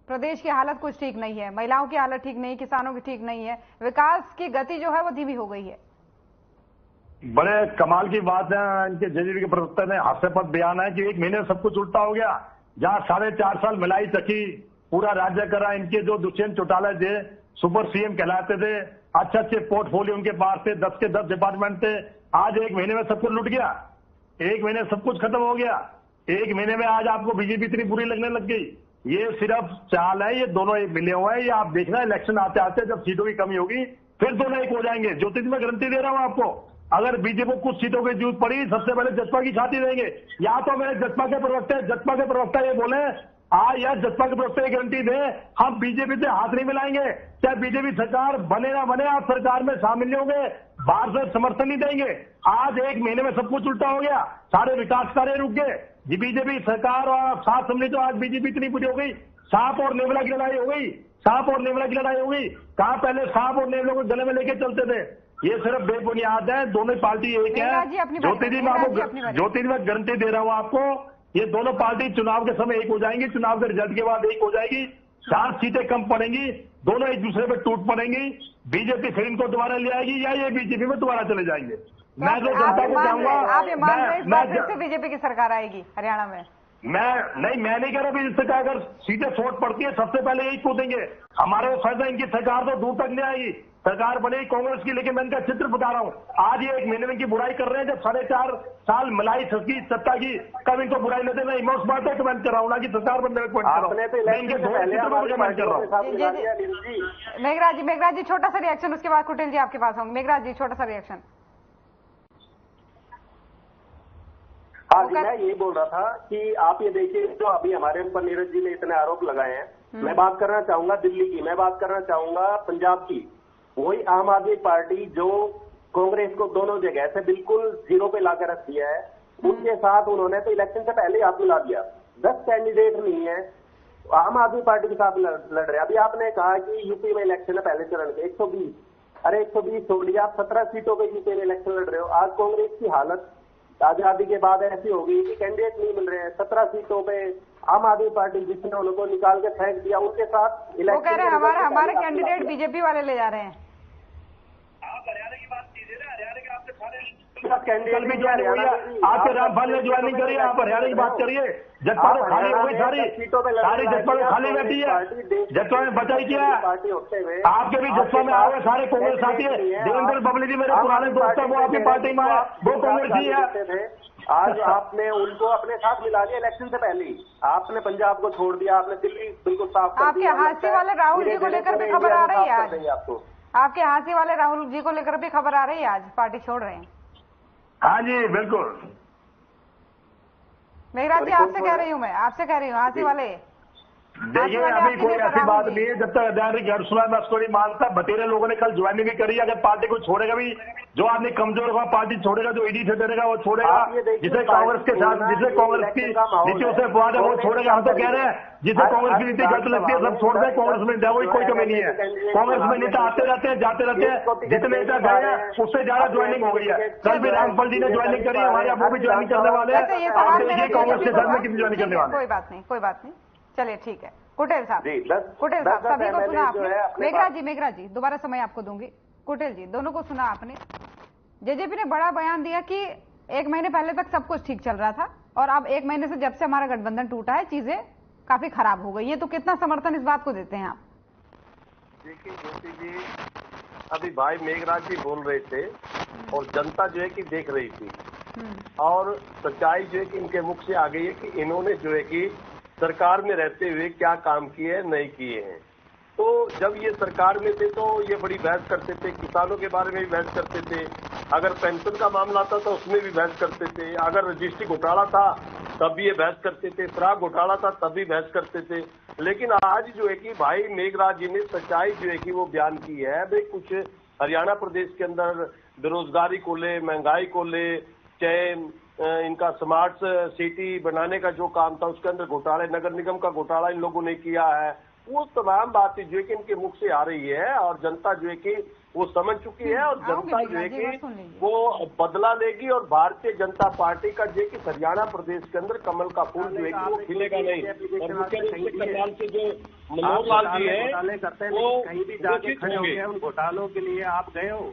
प्रदेश की हालत कुछ ठीक नहीं है, महिलाओं की हालत ठीक नहीं, किसानों की ठीक नहीं है, विकास की गति जो है वो धीमी हो गई है। बड़े कमाल की बात है, इनके जेजेपी के प्रवक्ता ने हास्यास्पद बयान है कि 1 महीने में सब कुछ उल्टा हो गया। जहां 4.5 साल मिलाई चकी, पूरा राज्य करा, इनके जो दुष्यंत चौटाला थे सुपर CM कहलाते थे, अच्छे पोर्टफोलियो उनके पास थे, 10 के 10 डिपार्टमेंट थे। आज 1 महीने में सब कुछ लुट गया, 1 महीने सब कुछ खत्म हो गया। 1 महीने में आज आपको बीजेपी इतनी बुरी लगने लग गई। ये सिर्फ चाल है, ये दोनों एक मिले हुए हैं। ये आप देखना, इलेक्शन आते आते जब सीटों की कमी होगी फिर दोनों एक हो जाएंगे। ज्योति मैं गारंटी दे रहा हूं आपको, अगर बीजेपी को कुछ सीटों की जरूरत पड़ी सबसे पहले जसपा की छाती देंगे। या तो मेरे जसपा के प्रवक्ता ये बोले या जसपा के प्रवक्ता ये गारंटी दे, हम बीजेपी से हाथ नहीं मिलाएंगे, चाहे बीजेपी सरकार बने ना बने, आप सरकार में शामिल नहीं होंगे, बाहर से समर्थन नहीं देंगे। आज 1 महीने में सब कुछ उल्टा हो गया, सारे विकास कार्य रुक गए। बीजेपी सरकार और साथ समझे तो आज बीजेपी इतनी बुरी हो गई, सांप और नेवला की लड़ाई हो गई, कहां पहले सांप और नेवला को गले में लेके चलते थे। ये सिर्फ बेबुनियाद है, दोनों पार्टी एक है। ज्योति जी मैं गारंटी दे रहा हूं आपको, ये दोनों पार्टी चुनाव के समय एक हो जाएंगी, चुनाव के रिजल्ट के बाद एक हो जाएगी, 4 सीटें कम पड़ेंगी, दोनों एक दूसरे पे टूट पड़ेंगी। बीजेपी फिर इनको दोबारा ले आएगी या ये बीजेपी में दोबारा चले जाएंगे। मैं जो जनता को चाहूंगा, बीजेपी की सरकार आएगी हरियाणा में। मैं नहीं कह रहा भी इससे अगर सीटें शॉर्ट पड़ती है सबसे पहले यही कूदेंगे। हमारे फैसला, इनकी सरकार तो दूर तक नहीं आएगी, सरकार बनेगी कांग्रेस की, लेकिन मैं इनका चित्र बता रहा हूं। आज ये 1 महीने में इनकी बुराई कर रहे हैं, जब 4.5 साल मिलाई सकी सत्ता की, कब इनको बुराई लेते मैं इमोस बात है कमेंट कर रहा हूँ, ना कि सरकार बनने में कमेंट कर रहा हूँ, मैं इनके कमेंट कर रहा हूँ। मेघराज जी छोटा सा रिएक्शन, उसके बाद कुटिल जी आपके पास होंगे। मेघराज जी छोटा सा रिएक्शन। हाँ जी, मैं ये बोल रहा था कि आप ये देखिए, जो अभी हमारे ऊपर नीरज जी ने इतने आरोप लगाए हैं, मैं बात करना चाहूंगा दिल्ली की, मैं बात करना चाहूंगा पंजाब की। वही आम आदमी पार्टी जो कांग्रेस को दोनों जगह से बिल्कुल 0 पे लाकर रख दिया है, उनके साथ उन्होंने तो इलेक्शन से पहले हाथ मिला दिया। 10 कैंडिडेट नहीं है, आम आदमी पार्टी के साथ लड़ रहे। अभी आपने कहा कि यूपी में इलेक्शन है पहले चरण के 120, अरे 120 छोड़ दिया, आप 17 सीटों पे यूपी में इलेक्शन लड़ रहे हो। आज कांग्रेस की हालत आजादी के बाद ऐसी हो गई कि कैंडिडेट नहीं मिल रहे हैं। 17 सीटों पे आम आदमी पार्टी जिसने उनको निकाल के फेंक दिया, उनके साथ वो कह रहे हैं हमारे कैंडिडेट बीजेपी वाले ले जा रहे हैं। आप हरियाणा की बात कीजिए ना, हरियाणा के आपसे सारे कैंडिडेट भी ज्वाइनिंग हुई है, आपके रामपाल ने ज्वाइनिंग करी है, आप हरियाणा की बात करिए। जजपा तो खाली हो गई, सारी जजपा तो खाली बैठी है, जजपा में बचाई किया। आपके भी जजपा में आए सारे कांग्रेस साथी है। देवेंद्र बबली जी मेरे पुराने दोस्त है, वो आपकी पार्टी में है, वो कांग्रेस ही है। आज आपने उनको अपने साथ मिला लिया इलेक्शन से पहले ही। आपने पंजाब को छोड़ दिया, आपने दिल्ली बिल्कुल साफ कर दिया। आपके हांसी वाले राहुल जी को लेकर भी खबर आ रही है आज। आपके हांसी वाले राहुल जी को लेकर भी खबर आ रही है आज, पार्टी छोड़ रहे हैं। हाँ जी बिल्कुल। मेघराज जी आपसे कह रही हूँ मैं, आपसे कह रही हूँ हांसी वाले। देखिए अभी कोई ऐसी बात नहीं है, जब तक अध्ययन की घर सुना मैं उसको नहीं मानता। बतेरे लोगों ने कल ज्वाइनिंग भी करी। अगर पार्टी को छोड़ेगा भी, जो आदमी कमजोर होगा पार्टी छोड़ेगा, जो ईडी से डरेगा वो छोड़ेगा, जिसे कांग्रेस के साथ, जिसे कांग्रेस की नीतियों से अपवाद है वो छोड़ेगा। हम तो कह रहे हैं जिसे कांग्रेस की नीति गलत लगती है सब छोड़ दें, कांग्रेस में जाओ, कोई कमी नहीं है। कांग्रेस में नेता आते रहते हैं जाते रहते हैं, जितने नेता गए हैं उससे ज्यादा ज्वाइनिंग हो गई है। कल भी रामपाल जी ने ज्वाइनिंग करी, हमारे आप वो भी ज्वाइनिंग करने वाले हैं। आप देखिए कांग्रेस के साथ में कितनी ज्वाइनिंग करने वाले। कोई बात नहीं, कोई बात नहीं, चलिए ठीक है। कुटेल साहब, कुटेल साहब सभी को सुना आपने। मेघराज जी दोबारा समय आपको दूंगी। कुटेल जी दोनों को सुना आपने। जेजेपी ने बड़ा बयान दिया कि 1 महीने पहले तक सब कुछ ठीक चल रहा था और अब 1 महीने से जब से हमारा गठबंधन टूटा है चीजें काफी खराब हो गई है। तो कितना समर्थन इस बात को देते हैं आप? देखिए ज्योति जी, अभी भाई मेघराज जी बोल रहे थे और जनता जो है कि देख रही थी, और सच्चाई जो है कि इनके मुख से आ गई है कि इन्होंने जो है कि सरकार में रहते हुए क्या काम किए हैं नहीं किए हैं। तो जब ये सरकार में थे तो ये बड़ी बहस करते थे, किसानों के बारे में भी बहस करते थे, अगर पेंशन का मामला आता था उसमें भी बहस करते थे, अगर रजिस्ट्री घोटाला था तब भी ये बहस करते थे, शराब घोटाला था तब भी बहस करते थे। लेकिन आज जो है कि भाई मेघराज जी ने सच्चाई जो है कि वो बयान की है। भाई कुछ हरियाणा प्रदेश के अंदर बेरोजगारी को ले, महंगाई को ले, चाहे इनका स्मार्ट सिटी बनाने का जो काम था उसके अंदर घोटाले, नगर निगम का घोटाला इन लोगों ने किया है, वो तमाम बातें जो है कि इनके मुख से आ रही है और जनता जो है कि वो समझ चुकी है और जनता जो है कि वो बदला लेगी और भारतीय जनता पार्टी का जो है कि हरियाणा प्रदेश के अंदर कमल का फूल जो है कि वो खिलेगा नहीं। और मुख्य रूप से करनाल से जो मनोहर लाल जी है वो कहीं भी जाके खड़े हो गए उन घोटालों के लिए आप गए हो।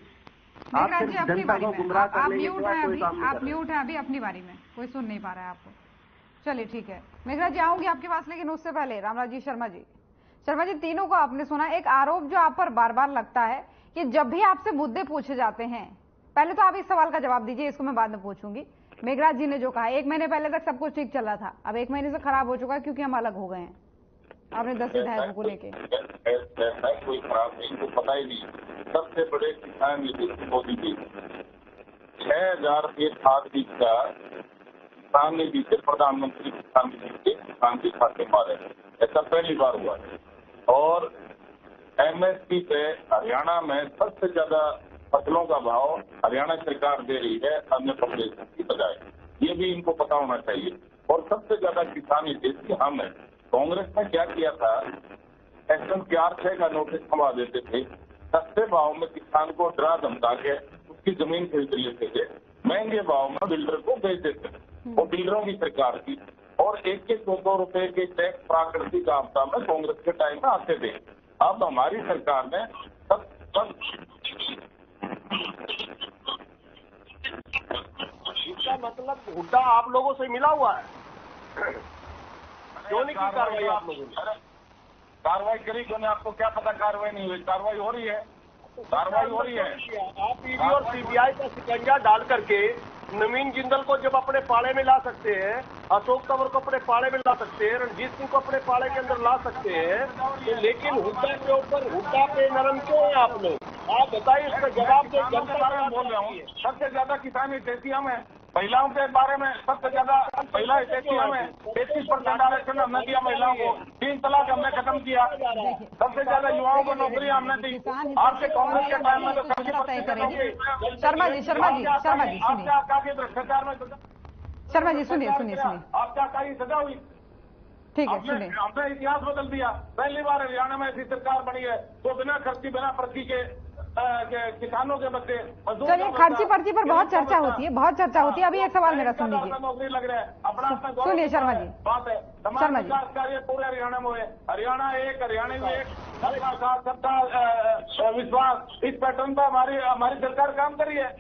आप जनता को गुमराह करने के बाद कोई काम नहीं। आप म्यूट हैं अभी अपनी बारी में, कोई सुन नहीं पा रहा है आपको। चलिए ठीक है मेघराज जी आऊंगी आपके पास, लेकिन उससे पहले रामराज जी, शर्मा जी तीनों को आपने सुना। एक आरोप जो आप पर बार बार लगता है कि जब भी आपसे मुद्दे पूछे जाते हैं, पहले तो आप इस सवाल का जवाब दीजिए, इसको मैं बाद में पूछूंगी। मेघराज जी ने जो कहा 1 महीने पहले तक सब कुछ ठीक चल रहा था, अब 1 महीने से खराब हो चुका है क्योंकि हम अलग हो गए हैं। आपने 10 विधायकों को लेके कोई खराब नहीं, तो पता ही नहीं। सबसे बड़े किसान मोदी जी 6000 खाद बीज का किसान ने बीते प्रधानमंत्री किसान के खाते मारे, ऐसा पहली बार हुआ है। और एमएसपी पे हरियाणा में सबसे ज्यादा फसलों का भाव हरियाणा सरकार दे रही है अन्य प्रदेश की बजाय, ये भी इनको पता होना चाहिए। और सबसे ज्यादा किसानी देश की हम है। कांग्रेस ने क्या किया था, SM 4-6 का नोटिस थमा देते थे, सस्ते भाव में किसान को डरा धमका के उसकी जमीन खरीद लेते थे, महंगे भाव में बिल्डर को बेच देते थे। वो बिल्डरों की सरकार थी और 1-2 रुपए के टैक्स प्राकृतिक आपदा में कांग्रेस के टाइम में आते थे। अब हमारी सरकार ने सब इसका मतलब हुड्डा आप लोगों से मिला हुआ है, क्यों नहीं की कार्रवाई आप लोगों ने? कार्रवाई करी क्यों नहीं? आपको क्या पता कार्रवाई नहीं हुई? कार्रवाई हो रही है, कार्रवाई हो रही है। आप ईडी और सीबीआई का शिकंजा डाल करके नवीन जिंदल को जब अपने पाले में ला सकते हैं, अशोक तंवर को अपने पाले में ला सकते हैं, रणजीत सिंह को अपने पाले के अंदर ला सकते हैं, तो लेकिन हुड्डा के ऊपर, हुड्डा पे नरम क्यों है आप लोग? आप बताइए, इसका जवाब दे। जनता बोल रहा हूँ, सबसे ज्यादा किसान हितैषी हम है। महिलाओं के बारे में सबसे ज्यादा महिला हितैषी हम है। 33% आरक्षण हमने दिया महिलाओं को, 3 तलाक हमने खत्म किया, सबसे ज्यादा युवाओं को नौकरी हमने दी। आपके कांग्रेस के टाइम में तो शर्मा जी सुनिए, शर्मा जी सुनिए, आप क्या कहीं सजा हुई? ठीक है सुनिए। हमने इतिहास बदल दिया। पहली बार हरियाणा में ऐसी सरकार बनी है तो बिना खर्ची बिना पर्ची के किसानों के बच्चे। चलिए, खर्ची पर्ची पर बहुत चर्चा होती है, बहुत चर्चा होती है। अभी एक सवाल मेरा सुन लीजिए, नौकरी लग रहा है, अपना सुनिए शर्मा जी, बात है। समाज विकास कार्य पूरे हरियाणा में हुए, हरियाणा एक, हरियाणा में एक, सबका साथ, सबका विश्वास, इस पैटर्न पर हमारी सरकार काम करी है।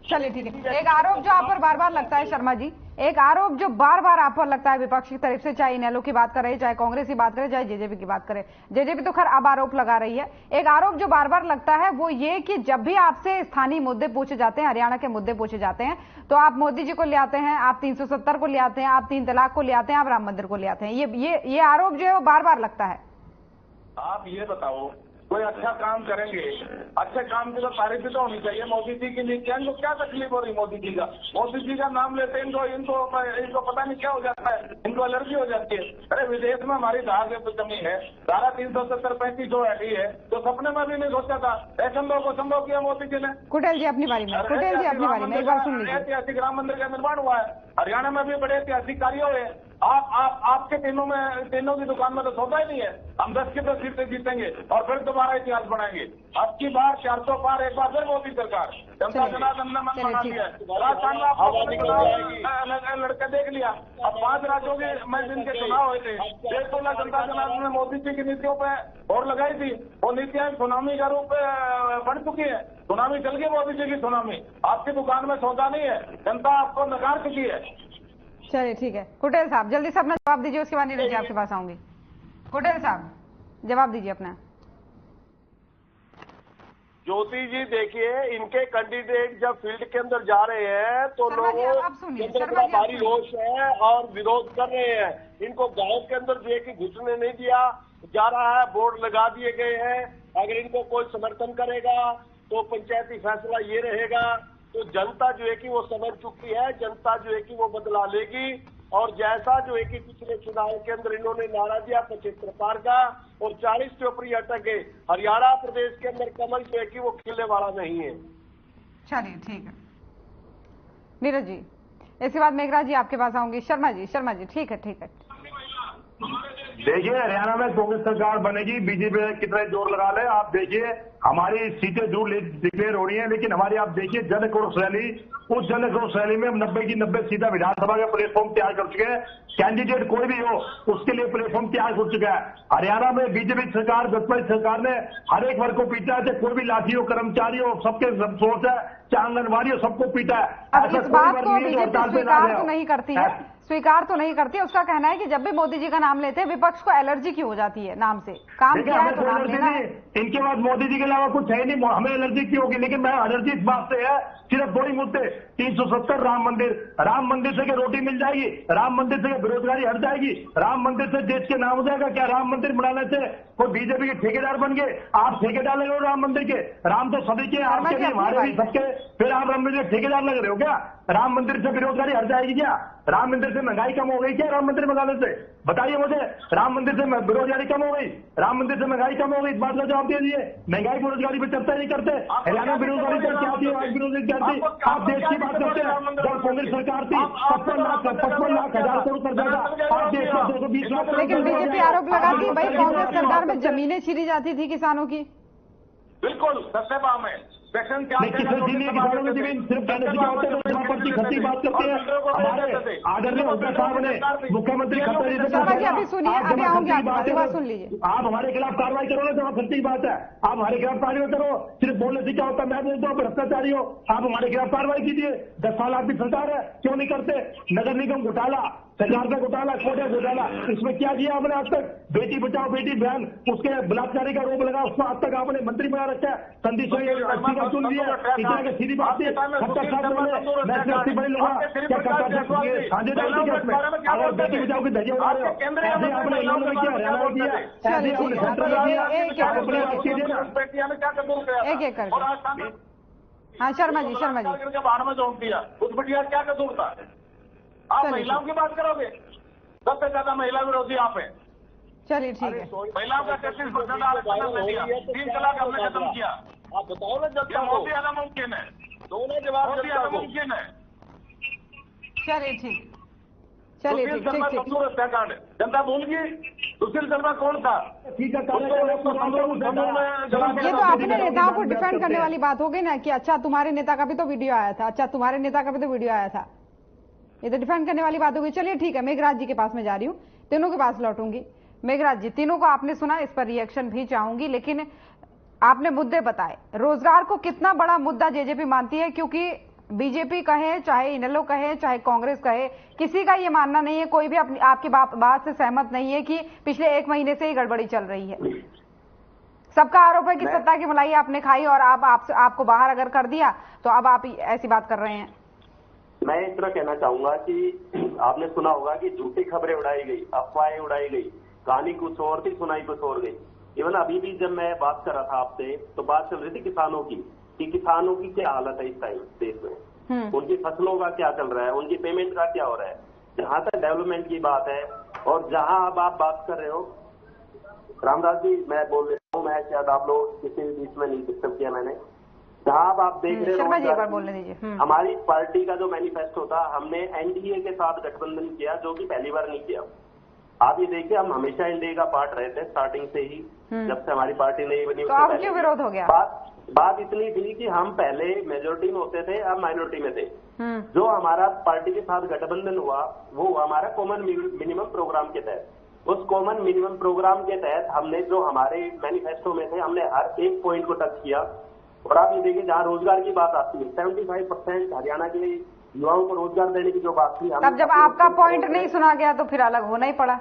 चलिए ठीक है। एक आरोप जो आप पर बार बार लगता है शर्मा जी, एक आरोप जो बार बार आप पर लगता है विपक्ष की तरफ से, चाहे इनेलो की बात करें, चाहे कांग्रेस की बात करें, चाहे जेजेपी की बात करें, जेजेपी तो खैर अब आरोप लगा रही है। एक आरोप जो बार बार लगता है वो ये कि जब भी आपसे स्थानीय मुद्दे पूछे जाते हैं, हरियाणा के मुद्दे पूछे जाते हैं, तो आप मोदी जी को ले आते हैं, आप 370 को ले आते हैं, आप 3 तलाक को ले आते हैं, आप राम मंदिर को ले आते हैं। ये आरोप जो है वो बार बार लगता है। आप ये बताओ, कोई अच्छा काम करेंगे, अच्छे काम की तो तारीफ भी तो होनी चाहिए। मोदी जी की नीतियां, इनको क्या तकलीफ हो रही मोदी जी का? मोदी जी का नाम लेते हैं इनको पता नहीं क्या हो जाता है, इनको एलर्जी हो जाती है। अरे विदेश में हमारी धारा की कमी है, धारा 370-35 जो हटी है, तो सपने में भी नहीं सोचा था, असंभव को संभव किया मोदी जी ने। कुटेल जी अपनी बारी में, कुटेल जी अपनी बारी में एक बार सुन लीजिए। ऐतिहासिक राम मंदिर का निर्माण हुआ है, हरियाणा में भी बड़े ऐतिहासिक कार्य हुए। आपके तीनों की दुकान में तो सौदा ही नहीं है। हम 10 की 10 सीटें जीतेंगे और फिर दोबारा इतिहास बनाएंगे। अब की बार 400 पार, एक बार फिर मोदी सरकार, जनता जनार्दन ने मन बना दिया। राजस्थान में आपको लड़के देख लिया। अब 5 राज्यों के में जिनके चुनाव हुए थे, 150 लाख जनता जनार्दन ने मोदी जी की नीतियों पे और लगाई थी। वो नीतियां सुनामी का रूप बन चुकी है। सुनामी चल गई मोदी जी की सुनामी। आपकी दुकान में सौदा नहीं है, जनता आपको नकार चुकी है। चलिए ठीक है। कुटेल साहब जल्दी से अपना जवाब दीजिए, उसके बाद नीरज जी आपके पास आऊंगी। कुटेल साहब जवाब दीजिए अपना। ज्योति जी देखिए, इनके कैंडिडेट जब फील्ड के अंदर जा रहे हैं तो लोगों के अंदर बड़ा भारी रोष है और विरोध कर रहे हैं। इनको गांव के अंदर जो है कि घुसने नहीं दिया जा रहा है, बोर्ड लगा दिए गए हैं। अगर इनको कोई समर्थन करेगा तो पंचायती फैसला ये रहेगा। तो जनता जो है कि वो समझ चुकी है, जनता जो है कि वो बदला लेगी। और जैसा जो है कि पिछले चुनाव के अंदर इन्होंने नारा दिया 75 पार का और 40 के ऊपर अटक गए, हरियाणा प्रदेश के अंदर कमल जो है कि वो खिलने वाला नहीं है। चलिए ठीक है नीरज जी, इसके बाद मेघराज जी आपके पास आऊंगी। शर्मा जी ठीक है। देखिए, हरियाणा में कांग्रेस सरकार बनेगी, बीजेपी कितने जोर लगा ले। आप देखिए, हमारी सीटें दूर डिक्लेयर हो रही हैं, लेकिन हमारी आप देखिए जन आक्रोश रैली, उस जन आक्रोश रैली में हम 90 की 90 सीटें विधानसभा का प्लेटफॉर्म तैयार कर चुके हैं। कैंडिडेट कोई भी हो उसके लिए प्लेटफॉर्म तैयार हो चुका है। हरियाणा में बीजेपी सरकार, गठबंधन सरकार ने हर एक वर्ग को पीटा है, कोई भी लाठी हो, कर्मचारी हो, सबके सोच है, चाहे आंगनबाड़ी हो, सबको पीटा है। अब इस बात को बीजेपी स्वीकार तो नहीं करती है, उसका कहना है कि जब भी मोदी जी का नाम लेते हैं विपक्ष को एलर्जी क्यों हो जाती है नाम से, काम किया है तो नाम लेना है। इनके बाद मोदी जी के अलावा कुछ है नहीं, हमें एलर्जी क्यों होगी? लेकिन मैं एलर्जी इस बात से है, सिर्फ 2 ही मुद्दे, 370 राम मंदिर से रोटी मिल जाएगी, राम मंदिर से बेरोजगारी हट जाएगी, राम मंदिर से देश के नाम हो जाएगा। क्या राम मंदिर बनाने से कोई बीजेपी के ठेकेदार बन गए? आप ठेकेदार लग रहे हो राम मंदिर के? राम तो सभी के, आपके भी, हमारे भी, सबके। फिर आप राम मंदिर के ठेकेदार लग रहे हो क्या? राम मंदिर से बेरोजगारी हट जाएगी क्या? राम मंदिर से महंगाई कम हो गई क्या? राम मंदिर बनाने से बताइए मुझे। राम मंदिर से बेरोजगारी कम हो गई, राम मंदिर से महंगाई कम हो गई, इस बात का जवाब दीजिए। महंगाई बेरोजगारी पे चर्चा नहीं करते। हरियाणा बेरोजगारी पर क्या थी, आज बेरोजगारी क्या थी? आप देश की बात करते हैं। जब कांग्रेस सरकार थी 55 लाख 1,000 करोड़ कर दिया था, आप देश में 220 लाख। लेकिन बीजेपी आरोप लगाती भाई कांग्रेस सरकार में जमीनें छीनी जाती थी किसानों की। बिल्कुल सस्ते भाव में सेक्शन क्या किसानों की जमीन सिर्फ कहने से क्या होता है, जमा पर्ची खर्ची बात करते हैं। हमारे आदरणीय हुड्डा साहब ने, मुख्यमंत्री खट्टर जी से अभी सुनिए, अभी आऊंगी आपकी बात, सुन लीजिए। आप हमारे खिलाफ कार्रवाई करो ना, जमा खर्ची की बात है। आप हमारे खिलाफ कार्रवाई करो, सिर्फ बोलने से क्या होता है? मैं बोलता हूँ भ्रष्टाचारी हो, आप हमारे खिलाफ कार्रवाई कीजिए। 10 साल आपकी सरकार है, क्यों नहीं करते? नगर निगम घोटाला, सरकार का घोटाला, कोटा घोटाला, इसमें क्या किया आपने आज तक? बेटी बचाओ बेटी बहन, उसके बलात्कारी का आरोप लगा, उसको आज तक आपने मंत्री बना रखा है। संदीप चुन लिया, इतना की सीधी बात है। अगर बेटी बचाओ की धज्जियां उड़ा रहे हो, ऐसे आपने इन्होंने किया, हरियाणा में किया, ऐसे आपने सेंट्रल में किया, आप अपनी बात कीजिए ना। एक करके। हाँ शर्मा जी बाढ़ में जोड़ दिया, उस बिटिया क्या कसूर था? आप महिलाओं की बात करोगे, सबसे ज्यादा महिला विरोधी आप हैं। चलिए ठीक है। महिलाओं का 33% आरक्षण दे दिया, 3 तलाक हमने खत्म किया। आप बताओ ना, जब मोदी आना मुमकिन है, दोनों जवाब मोदी आना मुमकिन है। चलिए ठीक। जनता भूल गई, सुशील शर्मा कौन था? ये तो अपने नेताओं को डिफेंड करने वाली बात हो गई ना कि अच्छा तुम्हारे नेता का भी तो वीडियो आया था, अच्छा तुम्हारे नेता का भी तो वीडियो आया था। ये तो डिफेंड करने वाली बात हो गई। चलिए ठीक है, मेघराज जी के पास में जा रही हूँ, तीनों के पास लौटूंगी। मेघराज जी, तीनों को आपने सुना, इस पर रिएक्शन भी चाहूंगी, लेकिन आपने मुद्दे बताए। रोजगार को कितना बड़ा मुद्दा जेजेपी मानती है? क्योंकि बीजेपी कहे, चाहे इनेलो कहे, चाहे कांग्रेस कहे, किसी का ये मानना नहीं है, कोई भी अपनी आपकी बात से सहमत नहीं है कि पिछले 1 महीने से ही गड़बड़ी चल रही है। सबका आरोप है कि सत्ता की मलाई आपने खाई और आपको बाहर अगर कर दिया तो अब आप ऐसी बात कर रहे हैं। मैं इस तरह कहना चाहूंगा कि आपने सुना होगा कि झूठी खबरें उड़ाई गई, अफवाहें उड़ाई गई, कहानी कुछ और थी, सुनाई कुछ और गई। इवन अभी भी जब मैं बात कर रहा था आपसे तो बात चल रही थी किसानों की, कि किसानों की क्या हालत है इस टाइम देश में, उनकी फसलों का क्या चल रहा है, उनकी पेमेंट का क्या हो रहा है। जहां तक डेवलपमेंट की बात है और जहां अब आप बात कर रहे हो, रामदास जी मैं बोल रहा हूँ, मैं शायद आप लोग किसी भी बीच में नहीं डिस्टर्ब किया मैंने। जहां अब आप देख रहे हो हमारी पार्टी का जो मैनिफेस्टो था, हमने एनडीए के साथ गठबंधन किया, जो कि पहली बार नहीं किया। आप ये देखिए, हम हमेशा एनडीए का पार्ट रहे थे स्टार्टिंग से ही, जब से हमारी पार्टी नहीं बनी। तो अब क्यों विरोध हो गया? बात इतनी थी कि हम पहले मेजोरिटी में होते थे, अब माइनॉरिटी में थे। जो हमारा पार्टी के साथ गठबंधन हुआ वो हमारा कॉमन मिनिमम प्रोग्राम के तहत। उस कॉमन मिनिमम प्रोग्राम के तहत हमने जो हमारे मैनिफेस्टो में थे, हमने हर एक पॉइंट को टच किया। और आप ये देखिए, जहाँ रोजगार की बात आती है, 75% हरियाणा के युवाओं को रोजगार देने की जो बात थी, तब जब आपका पॉइंट नहीं सुना गया तो फिर अलग होना ही पड़ा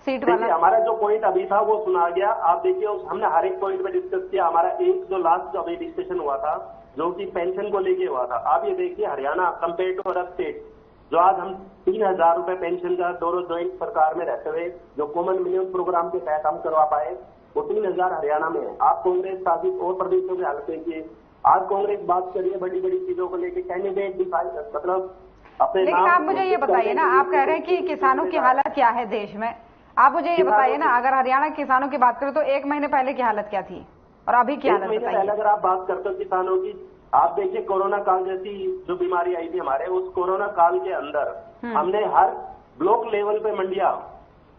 सीट वाला। हमारा जो पॉइंट अभी था वो सुना गया। आप देखिए, हमने हर एक पॉइंट पे डिस्कस किया। हमारा एक जो लास्ट अभी डिस्कशन हुआ था, जो कि पेंशन को लेके हुआ था। आप ये देखिए, Haryana compare to other state, जो आज हम 3000 रुपए पेंशन का दोनों ज्वाइंट सरकार में रहते हुए जो कॉमन मिनिमम प्रोग्राम के तहत हम करवा पाए, वो 3000 हरियाणा में है। आप कांग्रेस शासित और प्रदेशों में हालत देखिए, आज कांग्रेस बात करिए बड़ी बड़ी चीजों को लेकर, कैंडिडेट डिसाइड मतलब अपने। लेकिन आप मुझे ये बताइए ना, आप कह रहे हैं कि किसानों की हालत क्या है देश में, आप मुझे ये बताइए ना, अगर हरियाणा के किसानों की बात करें तो 1 महीने पहले की हालत क्या थी और अभी की हालत बताइए। पहले अगर आप बात करते हो किसानों की, आप देखिए कोरोना काल जैसी जो बीमारी आई थी हमारे, उस कोरोना काल के अंदर हमने हर ब्लॉक लेवल पे मंडियां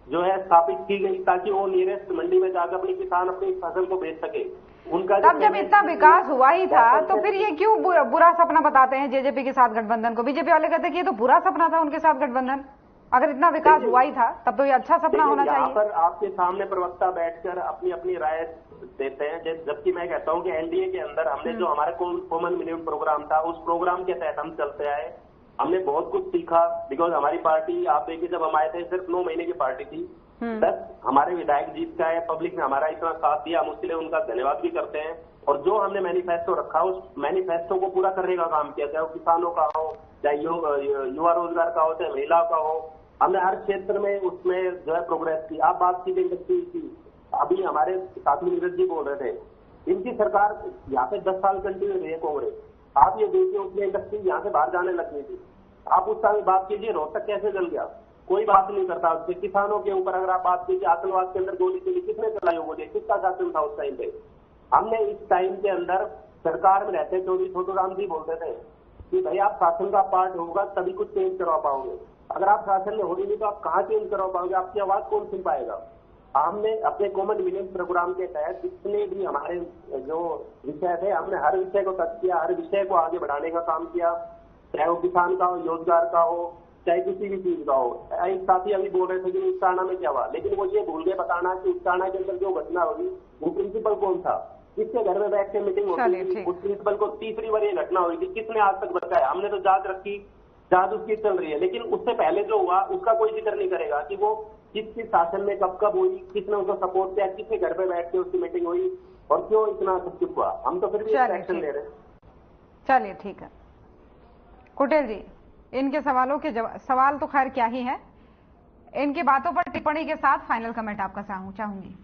जो है स्थापित की गई, ताकि वो नियरेस्ट मंडी में जाकर अपनी किसान अपनी फसल को बेच सके। उनका तब जब इतना विकास हुआ ही था तो फिर ये क्यों बुरा सपना बताते हैं जेजेपी के साथ गठबंधन को? बीजेपी वाले कहते हैं कि ये तो बुरा सपना था उनके साथ गठबंधन। अगर इतना विकास हुआ ही था तब तो ये अच्छा सपना होना चाहिए। यहाँ पर आपके सामने प्रवक्ता बैठकर अपनी अपनी राय देते हैं, जबकि मैं कहता हूँ कि एनडीए के अंदर हमने जो हमारा कॉमन मिनिमम प्रोग्राम था, उस प्रोग्राम के तहत हम चलते आए। हमने बहुत कुछ सीखा, बिकॉज हमारी पार्टी, आप देखिए जब हम आए थे सिर्फ 9 महीने की पार्टी थी, 10 हमारे विधायक जीत का है, पब्लिक ने हमारा इतना साथ दिया, हम उसके लिए उनका धन्यवाद भी करते हैं। और जो हमने मैनिफेस्टो रखा, उस मैनिफेस्टो को पूरा करने का काम किया, चाहे वो किसानों का हो, चाहे युवा रोजगार का हो, चाहे महिलाओं का हो। हमने हर क्षेत्र में उसमें जो है प्रोग्रेस की। आप बात की इंडस्ट्री की, अभी हमारे साथी नीरज जी बोल रहे थे, इनकी सरकार यहाँ पे 10 साल कंटिन्यू रही है कांग्रेस। आप ये देखिए, उसमें इंडस्ट्री यहाँ से बाहर जाने लग गई थी। आप उस टाइम बात कीजिए, रोहतक कैसे जल गया, कोई बात नहीं करता उससे। किसानों के ऊपर अगर आप बात कीजिए, आतंकवाद के अंदर गोली चली, किसने चलाई वो गोली, किसका शासन था उस टाइम पे? हमने इस टाइम के अंदर सरकार में रहते चौधरी छोटू राम जी बोलते थे कि भाई आप शासन का पार्ट होगा तभी कुछ चेंज करवा पाओगे, अगर आप शासन में हो ही नहीं तो आप कहाँ चेंज करवा पाओगे, आपकी आवाज कौन सुन पाएगा? हमने अपने कॉमन मिनिमम प्रोग्राम के तहत जितने भी हमारे जो विषय थे, हमने हर विषय को टच किया, हर विषय को आगे बढ़ाने का काम किया, चाहे वो किसान का हो, रोजगार का हो, चाहे किसी भी चीज का हो। एक साथी अभी बोल रहे थे कि उत्ताना में क्या हुआ, लेकिन वो ये भूल गए बताना कि उत्ताना के अंदर जो घटना हुई वो प्रिंसिपल कौन था, किसके घर में बैठ के मीटिंग होती थी, उस प्रिंसिपल को तीसरी बार ये घटना हुई थी, किसने आज तक बताया? हमने तो जांच रखी, जांच उसकी चल रही है, लेकिन उससे पहले जो हुआ उसका कोई जिक्र नहीं करेगा कि वो किस शासन में कब कब हुई, किसने उसको सपोर्ट किया, किसके घर पे बैठ के उसकी मीटिंग हुई और क्यों इतना सब कुछ हुआ। हम तो फिर भी एक्शन ले रहे हैं। चलिए ठीक है कुटेल जी, इनके सवालों के सवाल तो खैर क्या ही है, इनकी बातों पर टिप्पणी के साथ फाइनल कमेंट आपका चाहूंगी।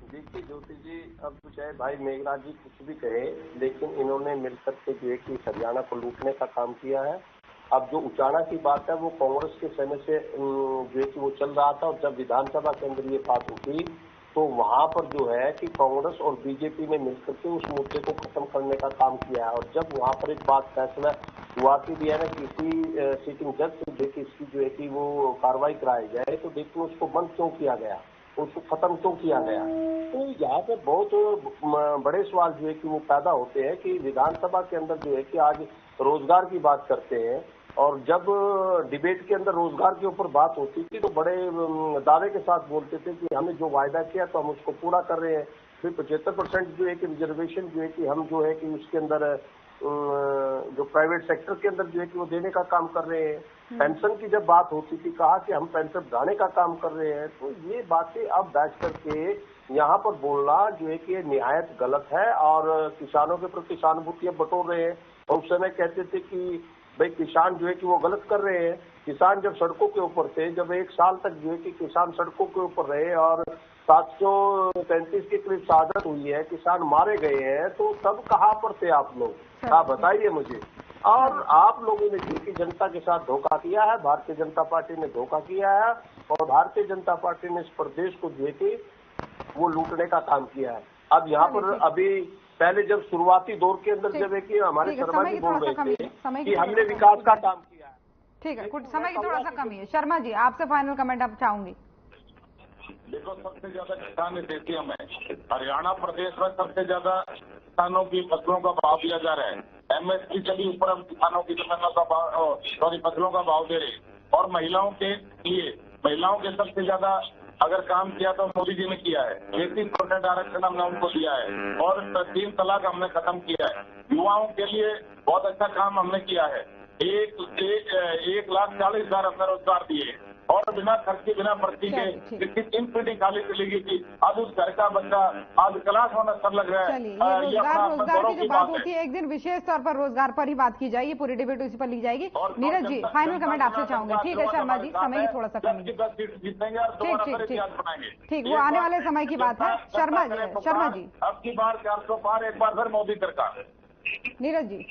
देखिए ज्योति जी, अब चाहे भाई मेघराज जी कुछ भी कहे, लेकिन इन्होंने मिलकर के जो है कि हरियाणा को लूटने का काम किया है। अब जो उचाना की बात है वो कांग्रेस के समय से जो है कि वो चल रहा था, और जब विधानसभा के अंदर ये बात उठी तो वहां पर जो है कि कांग्रेस और बीजेपी ने मिलकर के उस मुद्दे को खत्म करने का काम किया है। और जब वहां पर एक बात फैसला हुआ कि दिया ना किसी सिटिंग जज से देखिए इसकी जो है कि वो कार्रवाई कराई जाए, तो देखिए उसको बंद क्यों किया गया, उसको खत्म क्यों किया गया। तो यहाँ पे बहुत बड़े सवाल जो है कि वो पैदा होते हैं कि विधानसभा के अंदर जो है कि आज रोजगार की बात करते हैं, और जब डिबेट के अंदर रोजगार के ऊपर बात होती थी तो बड़े दावे के साथ बोलते थे कि हमने जो वायदा किया तो हम उसको पूरा कर रहे हैं। फिर 75% जो है कि रिजर्वेशन जो है कि हम जो है कि उसके अंदर जो प्राइवेट सेक्टर के अंदर जो है कि वो देने का काम कर रहे हैं। पेंशन की जब बात होती थी कहा कि हम पेंशन बढ़ाने का काम कर रहे हैं। तो ये बातें अब बैठ करके यहाँ पर बोलना जो है कि निहायत गलत है, और किसानों के प्रति सहानुभूति बटोर रहे हैं। और उस समय कहते थे कि भाई किसान जो है कि वो गलत कर रहे हैं। किसान जब सड़कों के ऊपर थे, जब 1 साल तक जो है कि किसान सड़कों के ऊपर रहे और 735 के करीब शहादत हुई है, किसान मारे गए हैं, तो तब कहाँ पर थे आप लोग, आप बताइए मुझे। और आप लोगों ने जो कि जनता के साथ धोखा किया है, भारतीय जनता पार्टी ने धोखा किया है, और भारतीय जनता पार्टी ने इस प्रदेश को जो है कि वो लूटने का काम किया है। अब यहाँ पर अभी पहले जब शुरुआती दौर के अंदर जब है कि हमारे शर्मा जी बोल रहे थे कि हमने विकास का काम किया है। ठीक है, कुछ समय की थोड़ा सा कमी है। शर्मा जी, आपसे फाइनल कमेंट आप चाहूंगी। देखो, सबसे ज्यादा किसान इस एशिया में हरियाणा प्रदेश में सबसे ज्यादा किसानों की फसलों का भाव दिया जा रहा है। MSP चली ऊपर हम किसानों की जमीनों का भाव, फसलों का भाव दे रहे। और महिलाओं के लिए, महिलाओं के सबसे ज्यादा अगर काम किया तो मोदी जी ने किया है। 33% आरक्षण हमने उनको दिया है, और 3 तलाक हमने खत्म किया है। युवाओं के लिए बहुत अच्छा काम हमने किया है। 1,40,000 हमने रोजगार दिए, और बिना खर्चे बिना पर्ची के 3 पीढ़ी खाली चलेगी थी। आज उस घर का बच्चा आज क्लास होना सर लग रहा है। ये रोजगार की जो बात होती है, एक दिन विशेष तौर पर रोजगार पर ही बात की जाएगी, पूरी डिबेट उसी पर ली जाएगी। नीरज जी, फाइनल कमेंट आपसे चाहूंगे। ठीक है शर्मा जी, समय की थोड़ा सा कमी है। ठीक, वो आने वाले समय की बात है। शर्मा जी अब की बार 400 पार, एक बार फिर मोदी सरकार। Neeraj ji,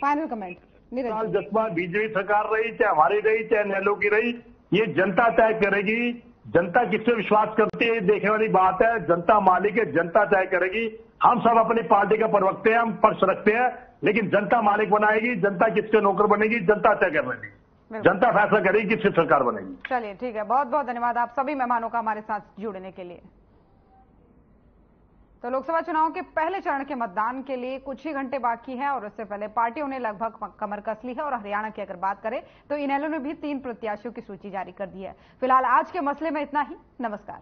final comment. नीरज जी, 10 बार बीजेपी सरकार रही, चाहे हमारी रही चाहे नेहरू की रही, ये जनता तय करेगी। जनता किससे विश्वास करती है देखने वाली बात है। जनता मालिक है, जनता तय करेगी। हम सब अपनी पार्टी का प्रवक्ते हैं, हम पक्ष रखते हैं, लेकिन जनता मालिक बनाएगी। जनता किसके नौकर बनेगी, जनता तय करेगी। जनता फैसला करेगी किसकी सरकार बनेगी। चलिए ठीक है, बहुत बहुत धन्यवाद आप सभी मेहमानों का हमारे साथ जुड़ने के लिए। तो लोकसभा चुनाव के पहले चरण के मतदान के लिए कुछ ही घंटे बाकी हैं, और उससे पहले पार्टियों ने लगभग कमर कस ली है। और हरियाणा की अगर बात करें तो इनेलो ने भी 3 प्रत्याशियों की सूची जारी कर दी है। फिलहाल आज के मसले में इतना ही। नमस्कार।